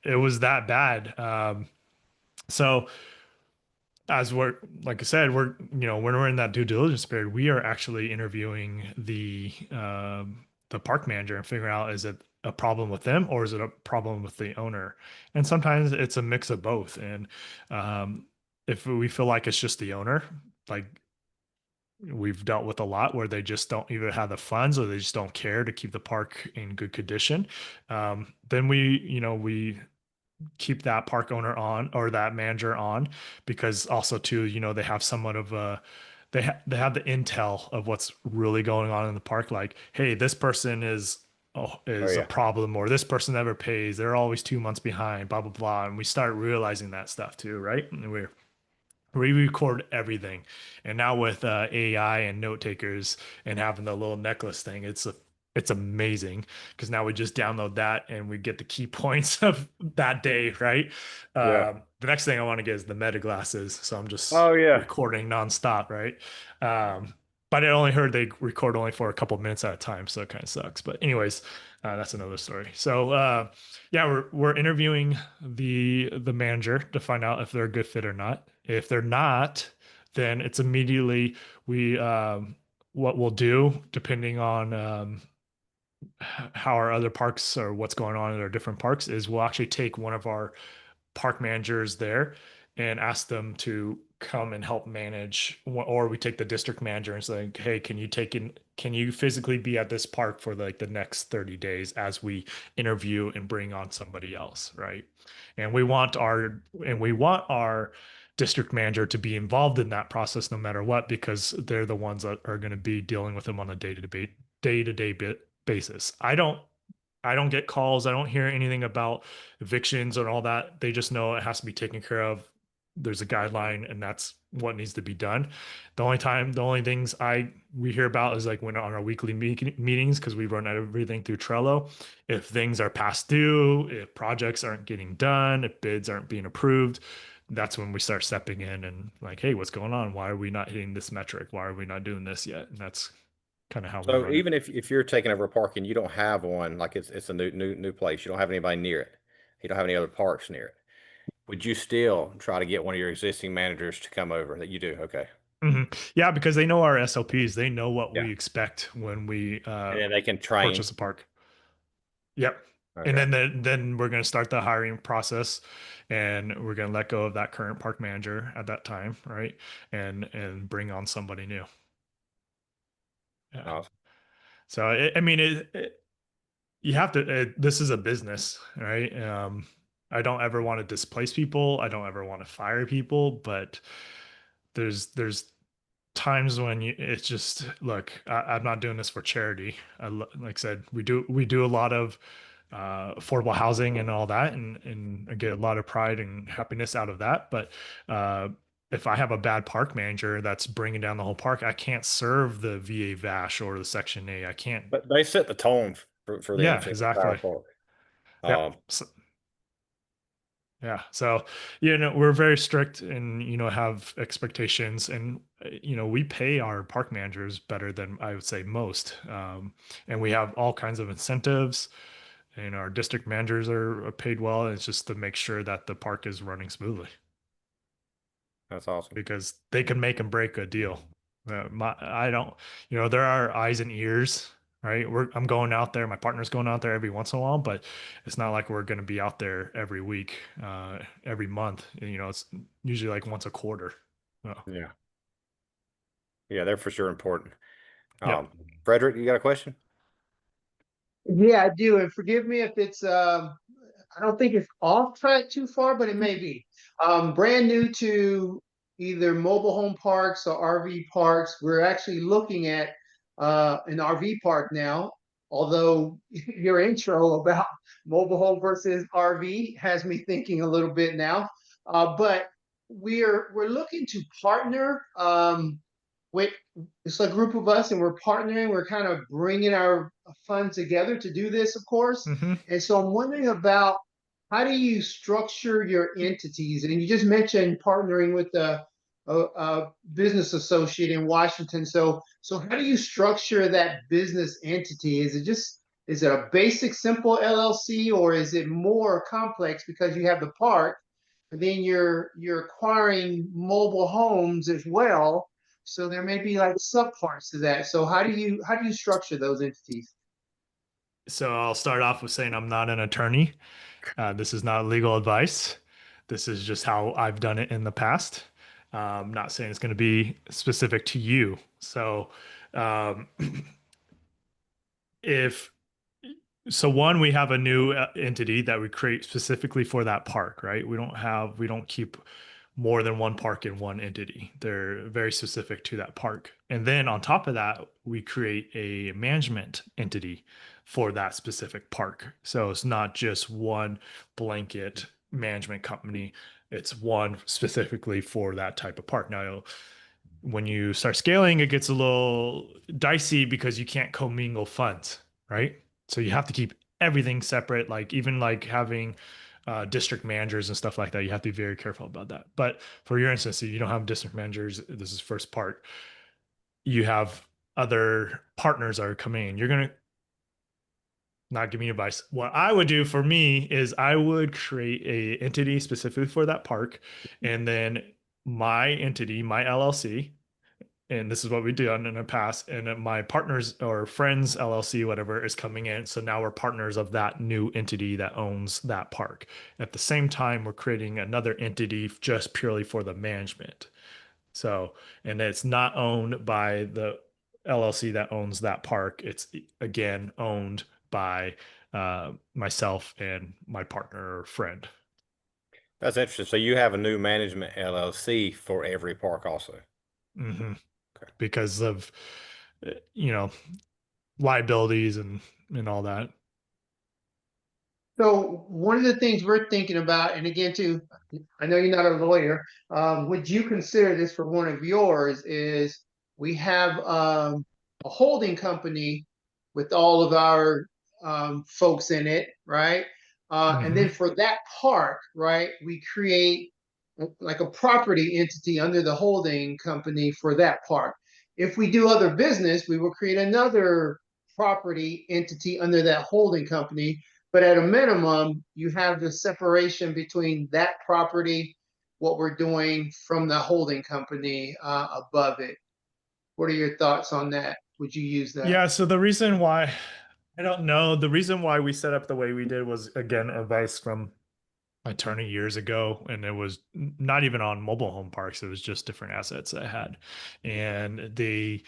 It was that bad. So as we're like I said, when we're in that due diligence period, we are actually interviewing the park manager and figuring out, is it a problem with them or is it a problem with the owner? And sometimes it's a mix of both. And if we feel like it's just the owner, like we've dealt with a lot where they just don't either have the funds or they just don't care to keep the park in good condition, then we keep that park owner on or that manager on, because also too, they have somewhat of a they have the intel of what's really going on in the park. Like, hey, this person Oh, is a yeah. problem, or this person never pays. They're always 2 months behind, blah blah blah. And we start realizing that stuff too, right? And we record everything. And now with AI and note takers and having the little necklace thing, it's amazing, because now we just download that and we get the key points of that day, right? Yeah. The next thing I want to get is the meta glasses, so I'm just Oh, yeah. recording nonstop, right? But I only heard they record only for a couple minutes at a time, so it kind of sucks. But anyways, that's another story. So yeah, we're interviewing the manager to find out if they're a good fit or not. If they're not, then it's immediately we what we'll do, depending on how our other parks or what's going on in our different parks, is we'll actually take one of our park managers there and ask them to come and help manage, or we take the district manager and say, hey, can you physically be at this park for like the next 30 days as we interview and bring on somebody else, right? And we want our district manager to be involved in that process no matter what, because they're the ones that are going to be dealing with them on a day-to-day basis. I don't get calls. I don't hear anything about evictions and all that. They just know it has to be taken care of. There's a guideline, and that's what needs to be done. The only things we hear about is like when on our weekly meetings, because we run everything through Trello. If things are past due, if projects aren't getting done, if bids aren't being approved, that's when we start stepping in and like, hey, what's going on? Why are we not hitting this metric? Why are we not doing this yet? And that's kind of how we So run it. even if you're taking over a park and you don't have one, like it's a new place, you don't have anybody near it, you don't have any other parks near it, would you still try to get one of your existing managers to come over? That you do, okay? Yeah, because they know our SOPs. They know what Yeah, we expect when we and then they can train. purchase a park. Yep. And Okay, then we're going to start the hiring process, and we're going to let go of that current park manager at that time, right? And bring on somebody new. Yeah. awesome. So I mean, you have to. This is a business, right? I don't ever want to displace people. I don't ever want to fire people, but there's times when it's just look, I'm not doing this for charity. Like I said, we do a lot of affordable housing and all that, and I get a lot of pride and happiness out of that. But if I have a bad park manager that's bringing down the whole park, I can't serve the VA VASH or the Section A. I can't. But they set the tone for the Yeah, entire exactly. park. Yep. So, yeah. So, we're very strict and, have expectations, and, we pay our park managers better than I would say most. And we have all kinds of incentives, and our district managers are paid well. It's just to make sure that the park is running smoothly, That's awesome. because they can make and break a deal. I don't, there are eyes and ears, right? I'm going out there. My partner's going out there every once in a while, but it's not like we're going to be out there every week, every month. It's usually like once a quarter. Oh, Yeah, yeah, they're for sure important. yep. Frederick, you got a question? Yeah, I do. And forgive me if it's I don't think it's off track too far, but it may be. Brand new to either mobile home parks or RV parks. We're actually looking at an RV park now, although your intro about mobile home versus RV has me thinking a little bit now. But we're looking to partner with it's a group of us, and we're partnering. We're kind of bringing our funds together to do this, of course. Hmm. And so I'm wondering about how do you structure your entities? And you just mentioned partnering with a business associate in Washington. So how do you structure that business entity? Is it a basic, simple LLC, or is it more complex because you have the park, and then you're acquiring mobile homes as well? So there may be like subparts to that. So how do you structure those entities? So I'll start off with saying I'm not an attorney. This is not legal advice. This is just how I've done it in the past. Not saying it's going to be specific to you. So, um, if one, we have a new entity that we create specifically for that park, right? We don't keep more than one park in one entity. They're very specific to that park. And then on top of that, we create a management entity for that specific park. So it's not just one blanket management company. It's one specifically for that type of park. Now, when you start scaling, it gets a little dicey because you can't commingle funds, right? So you have to keep everything separate, like even like having district managers and stuff like that. You have to be very careful about that. But for your instance, if you don't have district managers, this is first part. You have other partners are coming in. You're gonna not give me advice. What I would do for me is I would create a entity specifically for that park, and then my entity, my LLC, and this is what we did in the past. And my partners or friends LLC, whatever, is coming in. So now we're partners of that new entity that owns that park. At the same time, we're creating another entity just purely for the management. So, and it's not owned by the LLC that owns that park. It's again owned by myself and my partner or friend. That's interesting. So you have a new management LLC for every park also. Hmm. Okay. Because of, you know, liabilities and all that. So one of the things we're thinking about, and again, too, I know you're not a lawyer. Would you consider this for one of yours? Is we have a holding company with all of our folks in it, right? And then Hmm. for that park, right, we create like a property entity under the holding company for that park. If we do other business, we will create another property entity under that holding company, but at a minimum, you have the separation between that property, what we're doing, from the holding company above it. What are your thoughts on that? Would you use that? Yeah. So the reason why I don't know, the reason why we set up the way we did was again advice from my attorney years ago, and it was not even on mobile home parks. It was just different assets I had, and the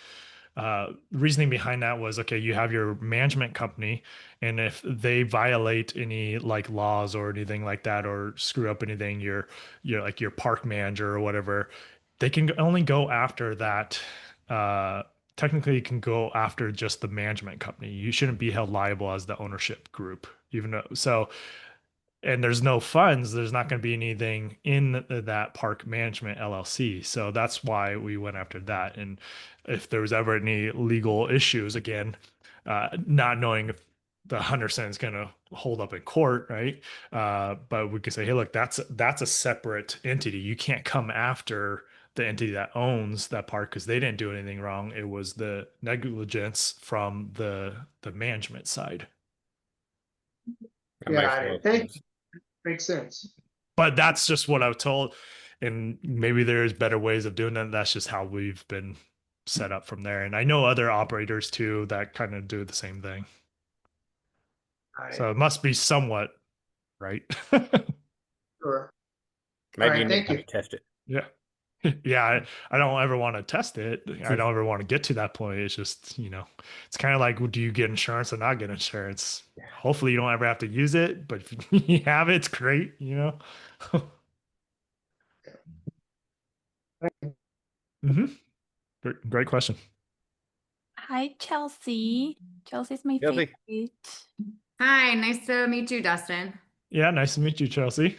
reasoning behind that was okay, you have your management company, and if they violate any like laws or anything like that or screw up anything, you're like your park manager or whatever, they can only go after that. uh Technically you can go after just the management company. You shouldn't be held liable as the ownership group, even though so, and there's no funds, there's not going to be anything in that park management LLC. So that's why we went after that. And if there was ever any legal issues, again, not knowing if the 100% is going to hold up in court, right? But we could say, hey, look, that's a separate entity. You can't come after the entity that owns that park because they didn't do anything wrong. It was the negligence from the management side. That makes Got a lot it. of Thank sense. you. Makes sense. But that's just what I was told. And maybe there's better ways of doing it. That's just how we've been set up from there. And I know other operators too that kind of do the same thing. Got So it. it must be somewhat right. Sure. All Maybe you right. know Thank how you. to test it. Yeah. Yeah. I don't ever want to test it. I don't ever want to get to that point. It's just, it's kind of like, do you get insurance or not get insurance? Hopefully you don't ever have to use it, but if you have it, it's great. Hmm. Great question. Hi, Chelsea. Chelsea's my Chelsea? favorite. Hi, nice to meet you, Dustin. Yeah. Nice to meet you, Chelsea.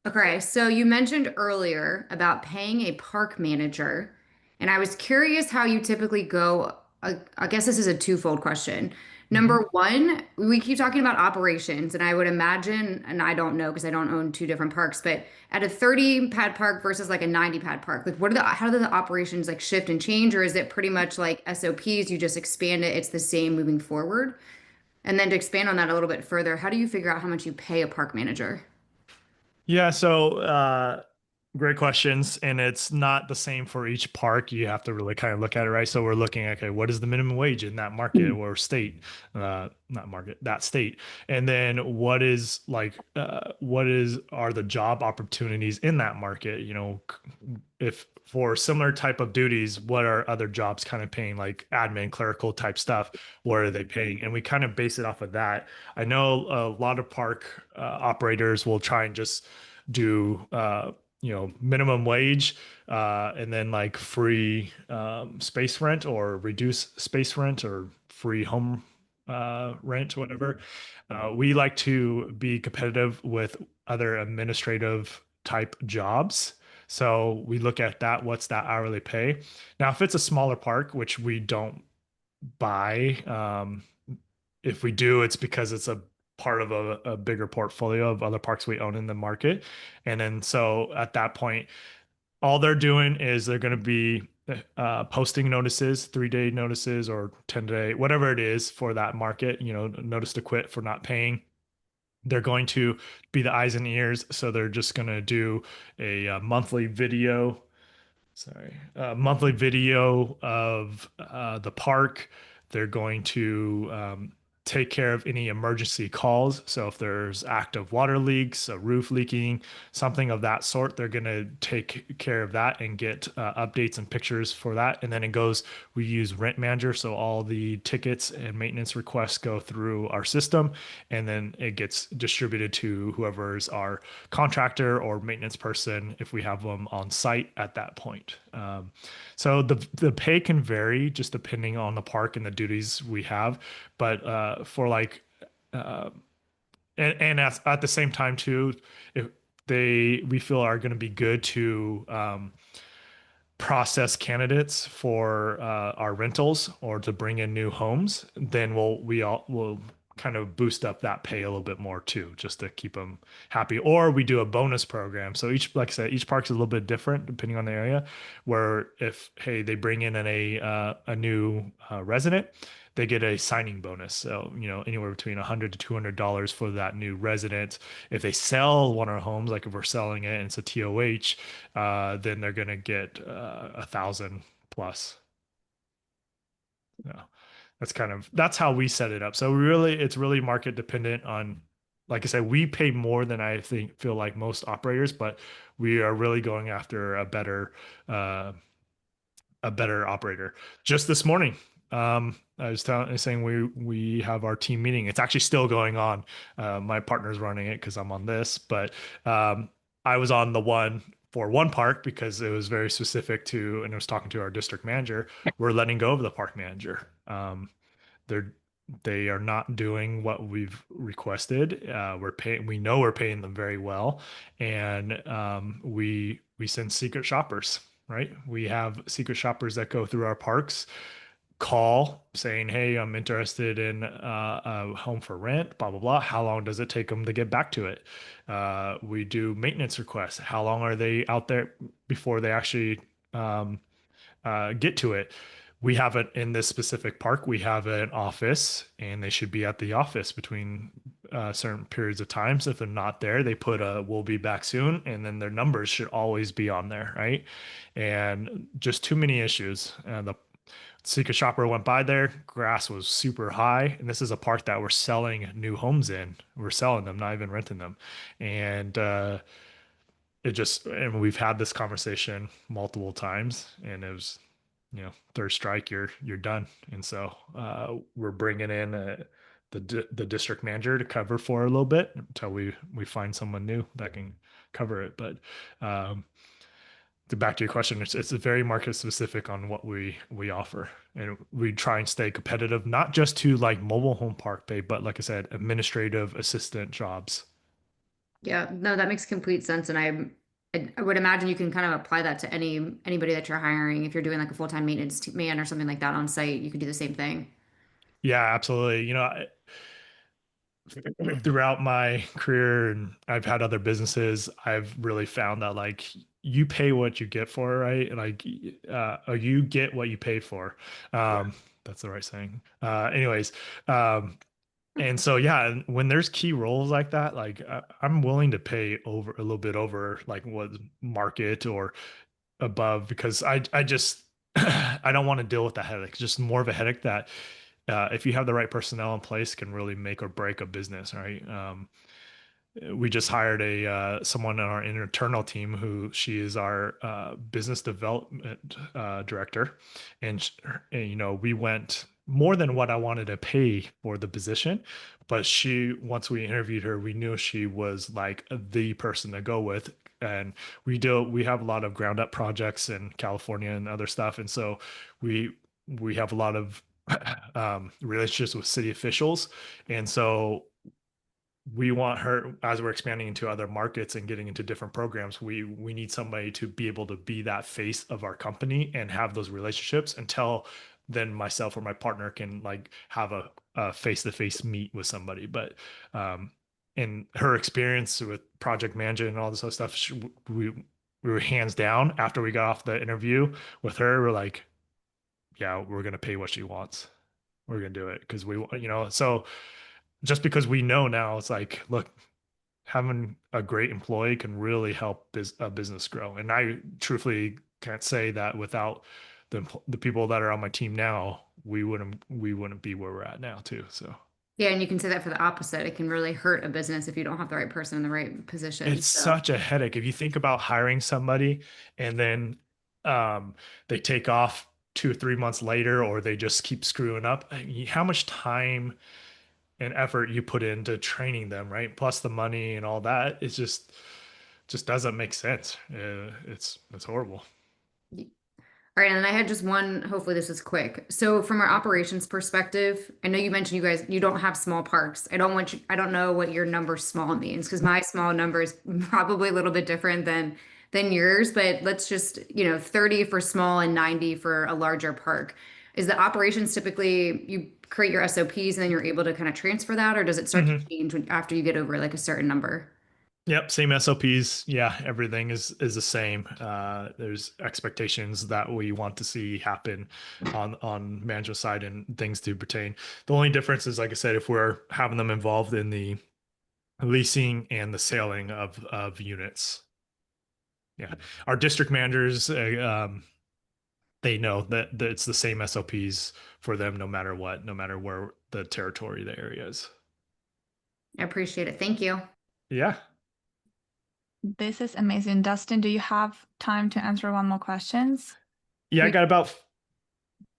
Okay, so you mentioned earlier about paying a park manager, and I was curious how you typically go. I guess this is a twofold question. Mhm. Number one, we keep talking about operations, and I would imagine, and I don't know because I don't own two different parks, but at a 30 pad park versus like a 90 pad park, like how do the operations like shift and change, or is it pretty much like SOPs, you just expand it, it's the same moving forward? And then to expand on that a little bit further, how do you figure out how much you pay a park manager? Yeah, so great questions. And it's not the same for each park. You have to really kind of look at it, right? So we're looking at, okay, what is the minimum wage in that market or state? Not market, that state. And then are the job opportunities in that market? If for similar type of duties, what are other jobs kind of paying, like admin, clerical type stuff? What are they paying? And we kind of base it off of that. I know a lot of park operators will try and just do minimum wage, and then like free space rent or reduce space rent or free home rent, whatever. We like to be competitive with other administrative type jobs. So we look at that. What's that hourly pay? Now, if it's a smaller park, which we don't buy, if we do, it's because it's a part of a bigger portfolio of other parks we own in the market. And then so at that point, all they're doing is they're going to be posting notices, 3-day notices or 10-day, whatever it is for that market, notice to quit for not paying. They're going to be the eyes and ears. So they're just going to do a monthly video. Sorry, monthly video of the park. They're going to take care of any emergency calls. So if there's active water leaks, a roof leaking, something of that sort, they're going to take care of that and get updates and pictures for that. And then we use Rent Manager. So all the tickets and maintenance requests go through our system, and then it gets distributed to whoever's our contractor or maintenance person if we have them on site at that point. So the pay can vary just depending on the park and the duties we have, but for like, and at the same time too, if we feel are going to be good to process candidates for our rentals or to bring in new homes, then we'll kind of boost up that pay a little bit more too, just to keep them happy. Or we do a bonus program. So like I said, each park's a little bit different depending on the area. Where if they bring in a new resident, they get a signing bonus. So anywhere between $100 to $200 for that new resident. If they sell one of our homes, like if we're selling it and it's a TOH, then they're gonna get 1,000 plus. Yeah. That's how we set it up. So it's really market dependent on, like I said, we pay more than I feel like most operators, but we are really going after a better operator. Just this morning, I was saying we have our team meeting. It's actually still going on. My partner's running it because I'm on this, but I was on the one for one park because it was very specific to, and I was talking to our district manager. We're letting go of the park manager. They are not doing what we've requested. We know we're paying them very well, and we send secret shoppers. Right? We have secret shoppers that go through our parks, call saying, "Hey, I'm interested in a home for rent, blah, blah, blah. How long does it take them to get back to it?" We do maintenance requests. How long are they out there before they actually get to it? We have it in this specific park. We have an office, and they should be at the office between certain periods of time. So if they're not there, they put "we'll be back soon," and then their numbers should always be on there, right? And just too many issues. The secret shopper went by there, grass was super high, and this is a park that we're selling new homes in. We're selling them, not even renting them, and and we've had this conversation multiple times, and it was, third strike, you're done. And so we're bringing in the district manager to cover for a little bit until we find someone new that can cover it. But back to your question, it's very market specific on what we offer, and we try and stay competitive, not just to like mobile home park pay, but like I said, administrative assistant jobs. Yeah, no, that makes complete sense. And I would imagine you can kind of apply that to anybody that you're hiring. If you're doing like a full-time maintenance man or something like that on site, you could do the same thing. Yeah, absolutely. Throughout my career, and I've had other businesses, I've really found that like you pay what you get for, right? And like or you get what you pay for. That's the right saying. Anyways, and so yeah, and when there's key roles like that, like I'm willing to pay over a little bit over like what market or above, because I just I don't want to deal with that headache. It's just more of a headache that if you have the right personnel in place, can really make or break a business, right? We just hired someone on our internal team who she is our business development director, and we went more than what I wanted to pay for the position, but once we interviewed her, we knew she was like the person to go with. And we have a lot of ground up projects in California and other stuff, and so we have a lot of relationships with city officials, and so we want her, as we're expanding into other markets and getting into different programs, we need somebody to be able to be that face of our company and have those relationships until then myself or my partner can like have a face-to-face meet with somebody. But in her experience with project management and all this other stuff, we were hands down after we got off the interview with her, we're like, yeah, we're going to pay what she wants. We're going to do it because so just because we know now, it's like, look, having a great employee can really help a business grow. And I truthfully can't say that without the people that are on my team now, we wouldn't be where we're at now too. So Yeah, and you can say that for the opposite. It can really hurt a business if you don't have the right person in the right position. It's So such a headache. If you think about hiring somebody and then they take off 2 or 3 months later, or they just keep screwing up, I mean, how much time and effort you put into training them, right? Plus the money and all that. It's just doesn't make sense. It's horrible. all right, and then I had just one, hopefully this is quick. So from our operations perspective, I know you mentioned you guys you don't have small parks. I don't know what your number small means because my small number is probably a little bit different than yours, but let's just, 30 for small and 90 for a larger park. Is the operations typically you create your SOPs and then you're able to kind of transfer that, or does it start to change after you get over like a certain number? Yep, same SOPs. Yeah, everything is the same. There's expectations that we want to see happen on management side and things to pertain. The only difference is, like I said, if we're having them involved in the leasing and the selling of units. Yeah, our district managers, they know that it's the same SOPs for them, no matter what, no matter where the territory, the area is. I appreciate it. Thank you. Yeah. This is amazing. Dustin, do you have time to answer one more questions? Yeah, I got about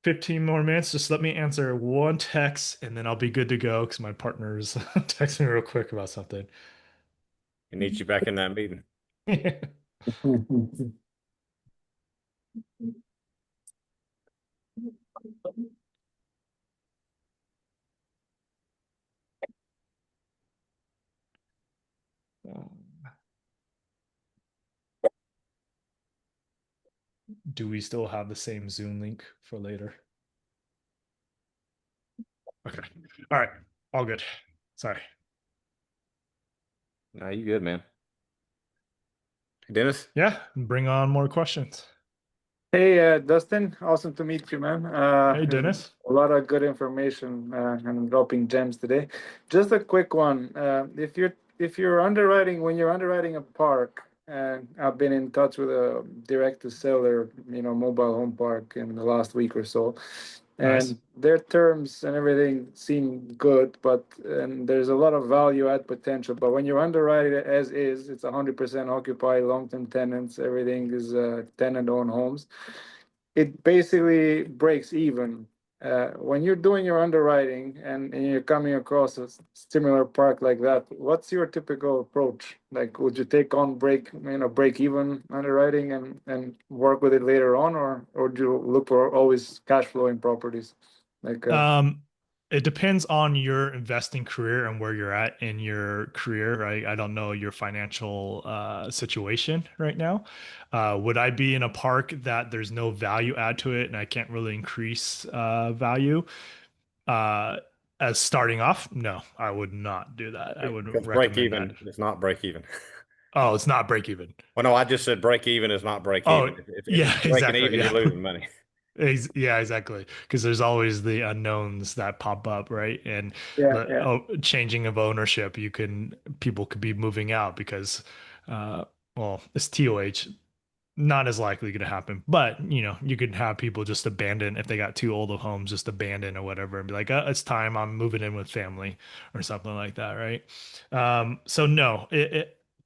15 more minutes. Just let me answer one text and then I'll be good to go because my partner's texting me real quick about something. He needs you back in that meeting. Do we still have the same Zoom link for later? Okay. All right. All good. Sorry. No, you good, man. Dennis? Yeah. Bring on more questions. Hey, Dustin, awesome to meet you, man. Hey, Dennis. A lot of good information and dropping gems today. Just a quick one. If you're underwriting when you're underwriting a park, and I've been in touch with a direct to seller, mobile home park in the last week or so, Nice. and their terms and everything seem good, and there's a lot of value add potential. But when you underwrite it as is, it's 100% occupied, long-term tenants, everything is tenant-owned homes. It basically breaks even. When you're doing your underwriting and you're coming across a similar park like that, what's your typical approach? Like, would you take on break even underwriting and work with it later on, or do you look for always cash flowing properties? Like, It depends on your investing career and where you're at in your career, right? I don't know your financial situation right now. Would I be in a park that there's no value add to it and I can't really increase value? As starting off, no, I would not do that. I would Because break recommend that. even is not break even. Oh, it's not break even. Well, no, I just said break even is not break Oh, even. If yeah, it's breaking exactly. even, Yeah. you're losing money. Yeah, exactly. Because there's always the unknowns that pop up, right? And yeah. changing of ownership, people could be moving out because, well, it's TOH, not as likely going to happen. But you could have people just abandon if they got too old of homes, just abandon or whatever, and be like, it's time, I'm moving in with family or something like that, right? So no,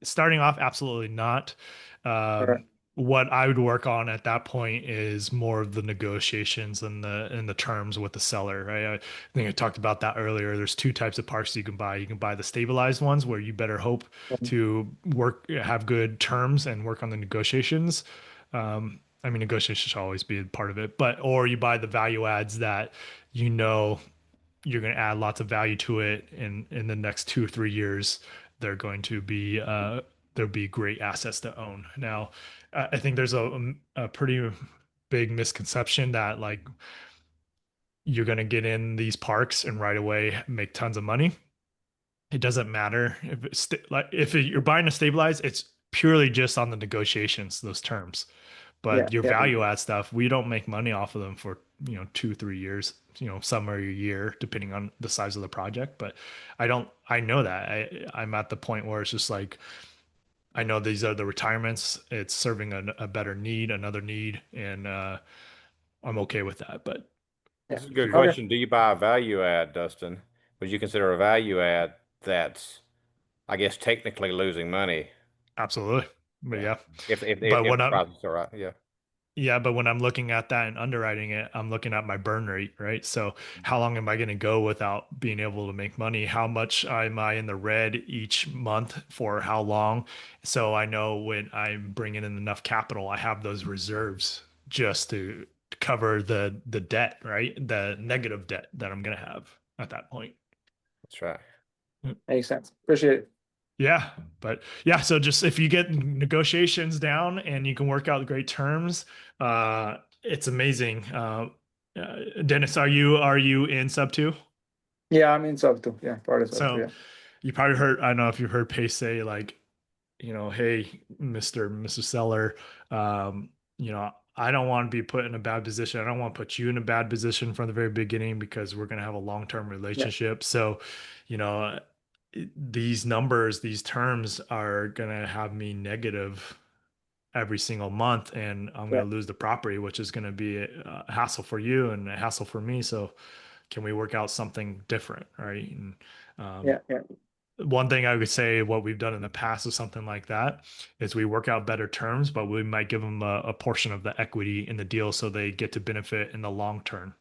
starting off, absolutely not. Right. What I would work on at that point is more of the negotiations and the terms with the seller, right? I think I talked about that earlier. There's two types of parks you can buy. You can buy the stabilized ones where you better hope to have good terms and work on the negotiations. I mean, negotiations should always be a part of it, or you buy the value adds that you're going to add lots of value to it in the next 2 or 3 years. They're going to be there'll be great assets to own. Now, I think there's a pretty big misconception that like you're going to get in these parks and right away make tons of money. It doesn't matter if you're buying a stabilized, it's purely just on the negotiations, those terms. But your Yeah. value add stuff, we don't make money off of them for 2, 3 years. Some are a year depending on the size of the project. But I know that I'm at the point where it's just like I know these are the retirements. It's serving a better need, another need, and I'm okay with that. But Yeah. This is a good Okay. question. Do you buy a value add, Dustin? would you consider a value add that's, I guess, technically losing money? Absolutely. But Yeah. yeah. If But the when I'm prices are right. Yeah. Yeah, but when I'm looking at that and underwriting it, I'm looking at my burn rate, right? So how long am I going to go without being able to make money? How much am I in the red each month for how long? So I know when I'm bringing in enough capital, I have those reserves just to cover the debt, right? The negative debt that I'm going to have at that point. That's right. Makes sense. Appreciate it. Yeah, but yeah, so just if you get negotiations down and you can work out great terms, it's amazing. Dennis, are you in sub two? Yeah, I'm in sub two. Yeah, part of sub two. So Yeah. you probably heard, I don't know if you've heard Pace say like, hey, Mr. Seller, um, I don't want to be put in a bad position. I don't want to put you in a bad position from the very beginning because we're going to have a long-term Yeah. relationship. So, you know, these numbers, these terms are going to have me negative every single month and I'm Yeah. going to lose the property, which is going to be a hassle for you and a hassle for me. So can we work out something different? Right. And, Yeah. Yeah. one thing I would say what we've done in the past with something like that is we work out better terms, but we might give them a portion of the equity in the deal so they get to benefit in the long term.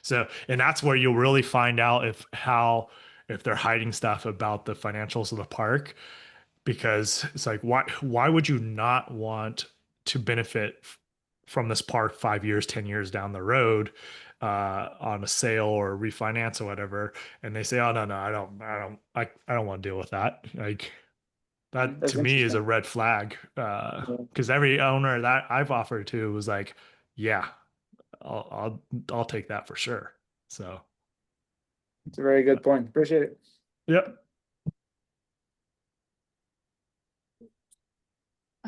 So, and that's where you'll really find out if they're hiding stuff about the financials of the park, because it's like, why would you not want to benefit from this park 5 years, 10 years down the road, on a sale or refinance or whatever? And they say, oh, no, I don't want to deal with that. Like that That's to me is a interesting. red flag. Yeah. Cause every owner that I've offered to was like, yeah, I'll take that for sure. So, It's a very good point. Appreciate it. yep.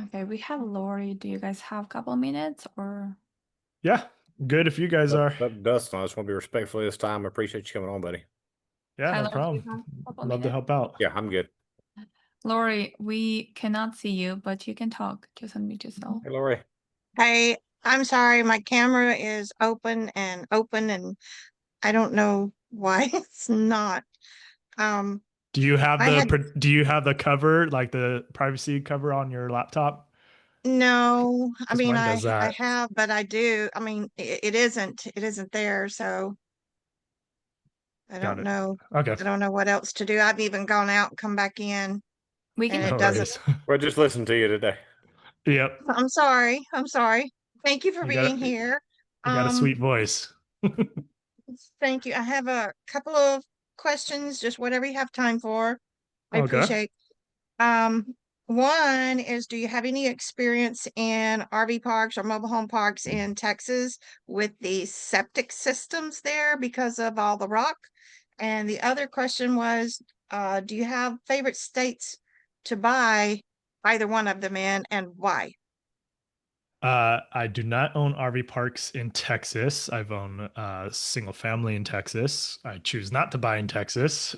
Okay, we have Lori. Do you guys have a couple minutes or? Yeah. Good if you guys are. But Dustin, I just want to be respectful of this time. I appreciate you coming on, buddy. Yeah, Hi, no Lori, do you problem. have a couple Love to minutes? help out. Yeah, I'm good. Lori, we cannot see you, but you can talk. Just unmute yourself. Hey, Lori. Hey, I'm sorry, my camera is open and I don't know why it's not. Do you have I had do you have the cover, like the privacy cover on your laptop? no, I Because mean mine does I that. have, but I do. I mean it isn't there, so I Got don't it. know. Okay. I don't know what else to do. I've even gone out and come back in We and can. No it doesn't. worries. Well, just listen to you today. Yep. I'm sorry. I'm sorry. Thank you for You being got here. you got a sweet voice. Thank you. I have a couple of questions, just whatever you have time for. I Okay. appreciate. Um, one is, do you have any experience in RV parks or mobile home parks in Texas with the septic systems there because of all the rock? And the other question was, do you have favorite states to buy either one of them in and why? I do not own RV parks in Texas. I've owned single family in Texas. I choose not to buy in Texas.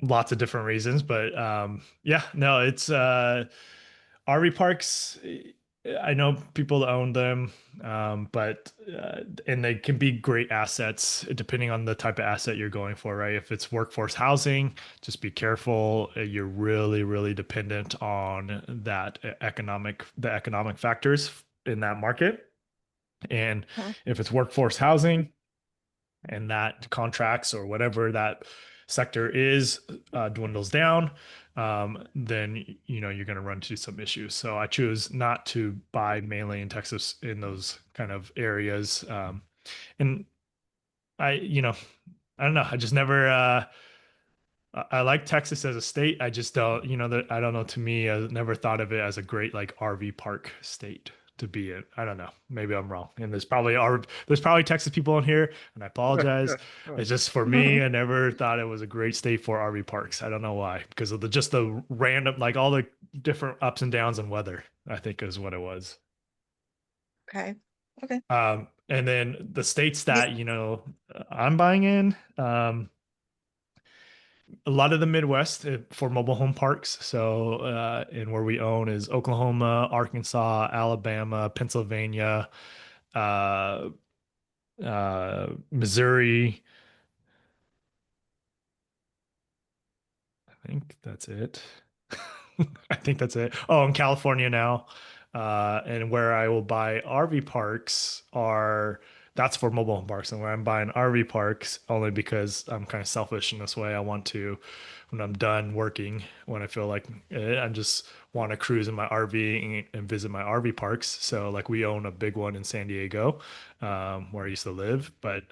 Lots of different reasons, but yeah, no, it's RV parks. I know people that own them, but and they can be great assets depending on the type of asset you're going for, right? If it's workforce housing, just be careful. You're really, really dependent on the economic factors in that market. And Mhm. if it's workforce housing, and that contracts or whatever that sector is dwindles down, then you're going to run into some issues. So I choose not to buy mainly in Texas in those kind of areas. And I don't know. I just never. I like Texas as a state. I just don't. That I don't know. To me, I never thought of it as a great like RV park state to be in. I don't know. Maybe I'm wrong. And there's probably Texas people in here, and I apologize. It's just for me, I never thought it was a great state for RV parks. I don't know why, because of the random, like all the different ups and downs in weather, I think is what it was. Okay. Okay. And then the states Ye- that, I'm buying in, a lot of the Midwest for mobile home parks. So, and where we own is Oklahoma, Arkansas, Alabama, Pennsylvania, Missouri, think that's it. I think that's it. Oh, in California now. And where I will buy RV parks are that's for mobile home parks. And where I'm buying RV parks only because I'm kind of selfish in this way. I want to, when I'm done working, when I feel like I just want to cruise in my RV and visit my RV parks. So like we own a big one in San Diego, where I used to live, but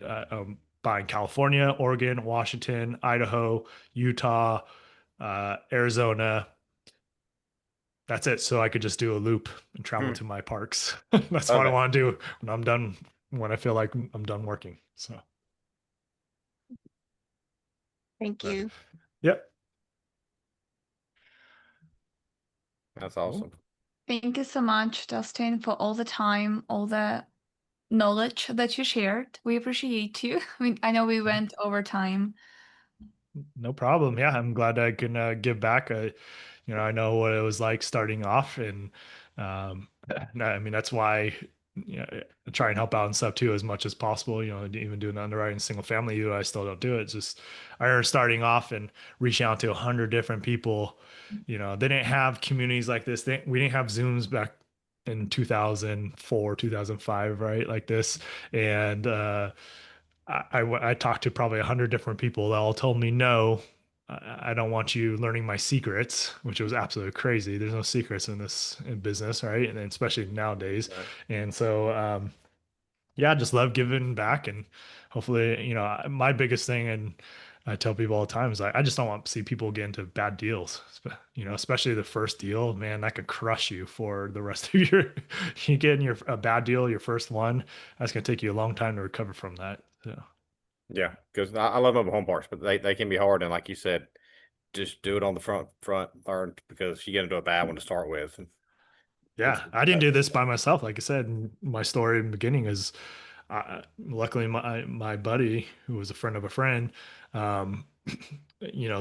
buying California, Oregon, Washington, Idaho, Utah, Arizona. That's it. So I could just do a loop and travel Hmm. to my parks. That's what I Okay. want to do when I'm done, when I feel like I'm done working. So, Thank but you. yep. That's Cool. awesome. Thank you so much, Dustin, for all the time, all the knowledge that you shared. We appreciate you. I mean, I know we went over time. No problem. Yeah, I'm glad I can give back. I know what it was like starting off, and I mean that's why I try and help out and stuff too as much as possible. Even doing the underwriting single family, I still don't do it. It's just I remember starting off and reaching out to 100 different people. They didn't have communities like this. We didn't have Zooms back in 2004, 2005, right? Like this, and I talked to probably 100 different people that all told me no. I don't want you learning my secrets, which was absolutely crazy. There's no secrets in this in business, right? And especially nowadays. Right. And so, yeah, I just love giving back, and hopefully, my biggest thing, and I tell people all the time is I just don't want to see people get into bad deals. Especially the first deal, man, that could crush you for the rest of your. You get in a bad deal, your first one, that's gonna take you a long time to recover from that. So. Yeah, because I love mobile home parks, but they can be hard. And like you said, just do it on the front learn because you get into a bad one to start with. And Yeah, I didn't do this by myself. Like I said, my story in the beginning is, luckily my buddy, who was a friend of a friend, um,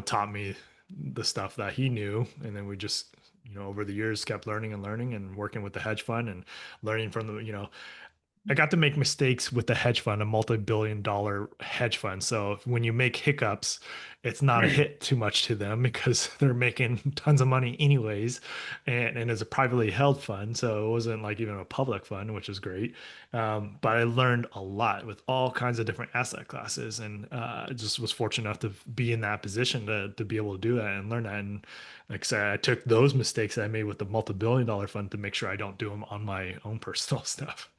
taught me the stuff that he knew, and then we just, over the years kept learning and learning and working with the hedge fund and learning from I got to make mistakes with the hedge fund, a multi-billion-dollar hedge fund. So when you make hiccups, it's not a hit too much to them because they're making tons of money anyways. And it's a privately held fund. So it wasn't like even a public fund, which is great. But I learned a lot with all kinds of different asset classes. And I just was fortunate enough to be in that position to be able to do that and learn that. And like I said, I took those mistakes that I made with the multi-billion-dollar fund to make sure I don't do them on my own personal stuff.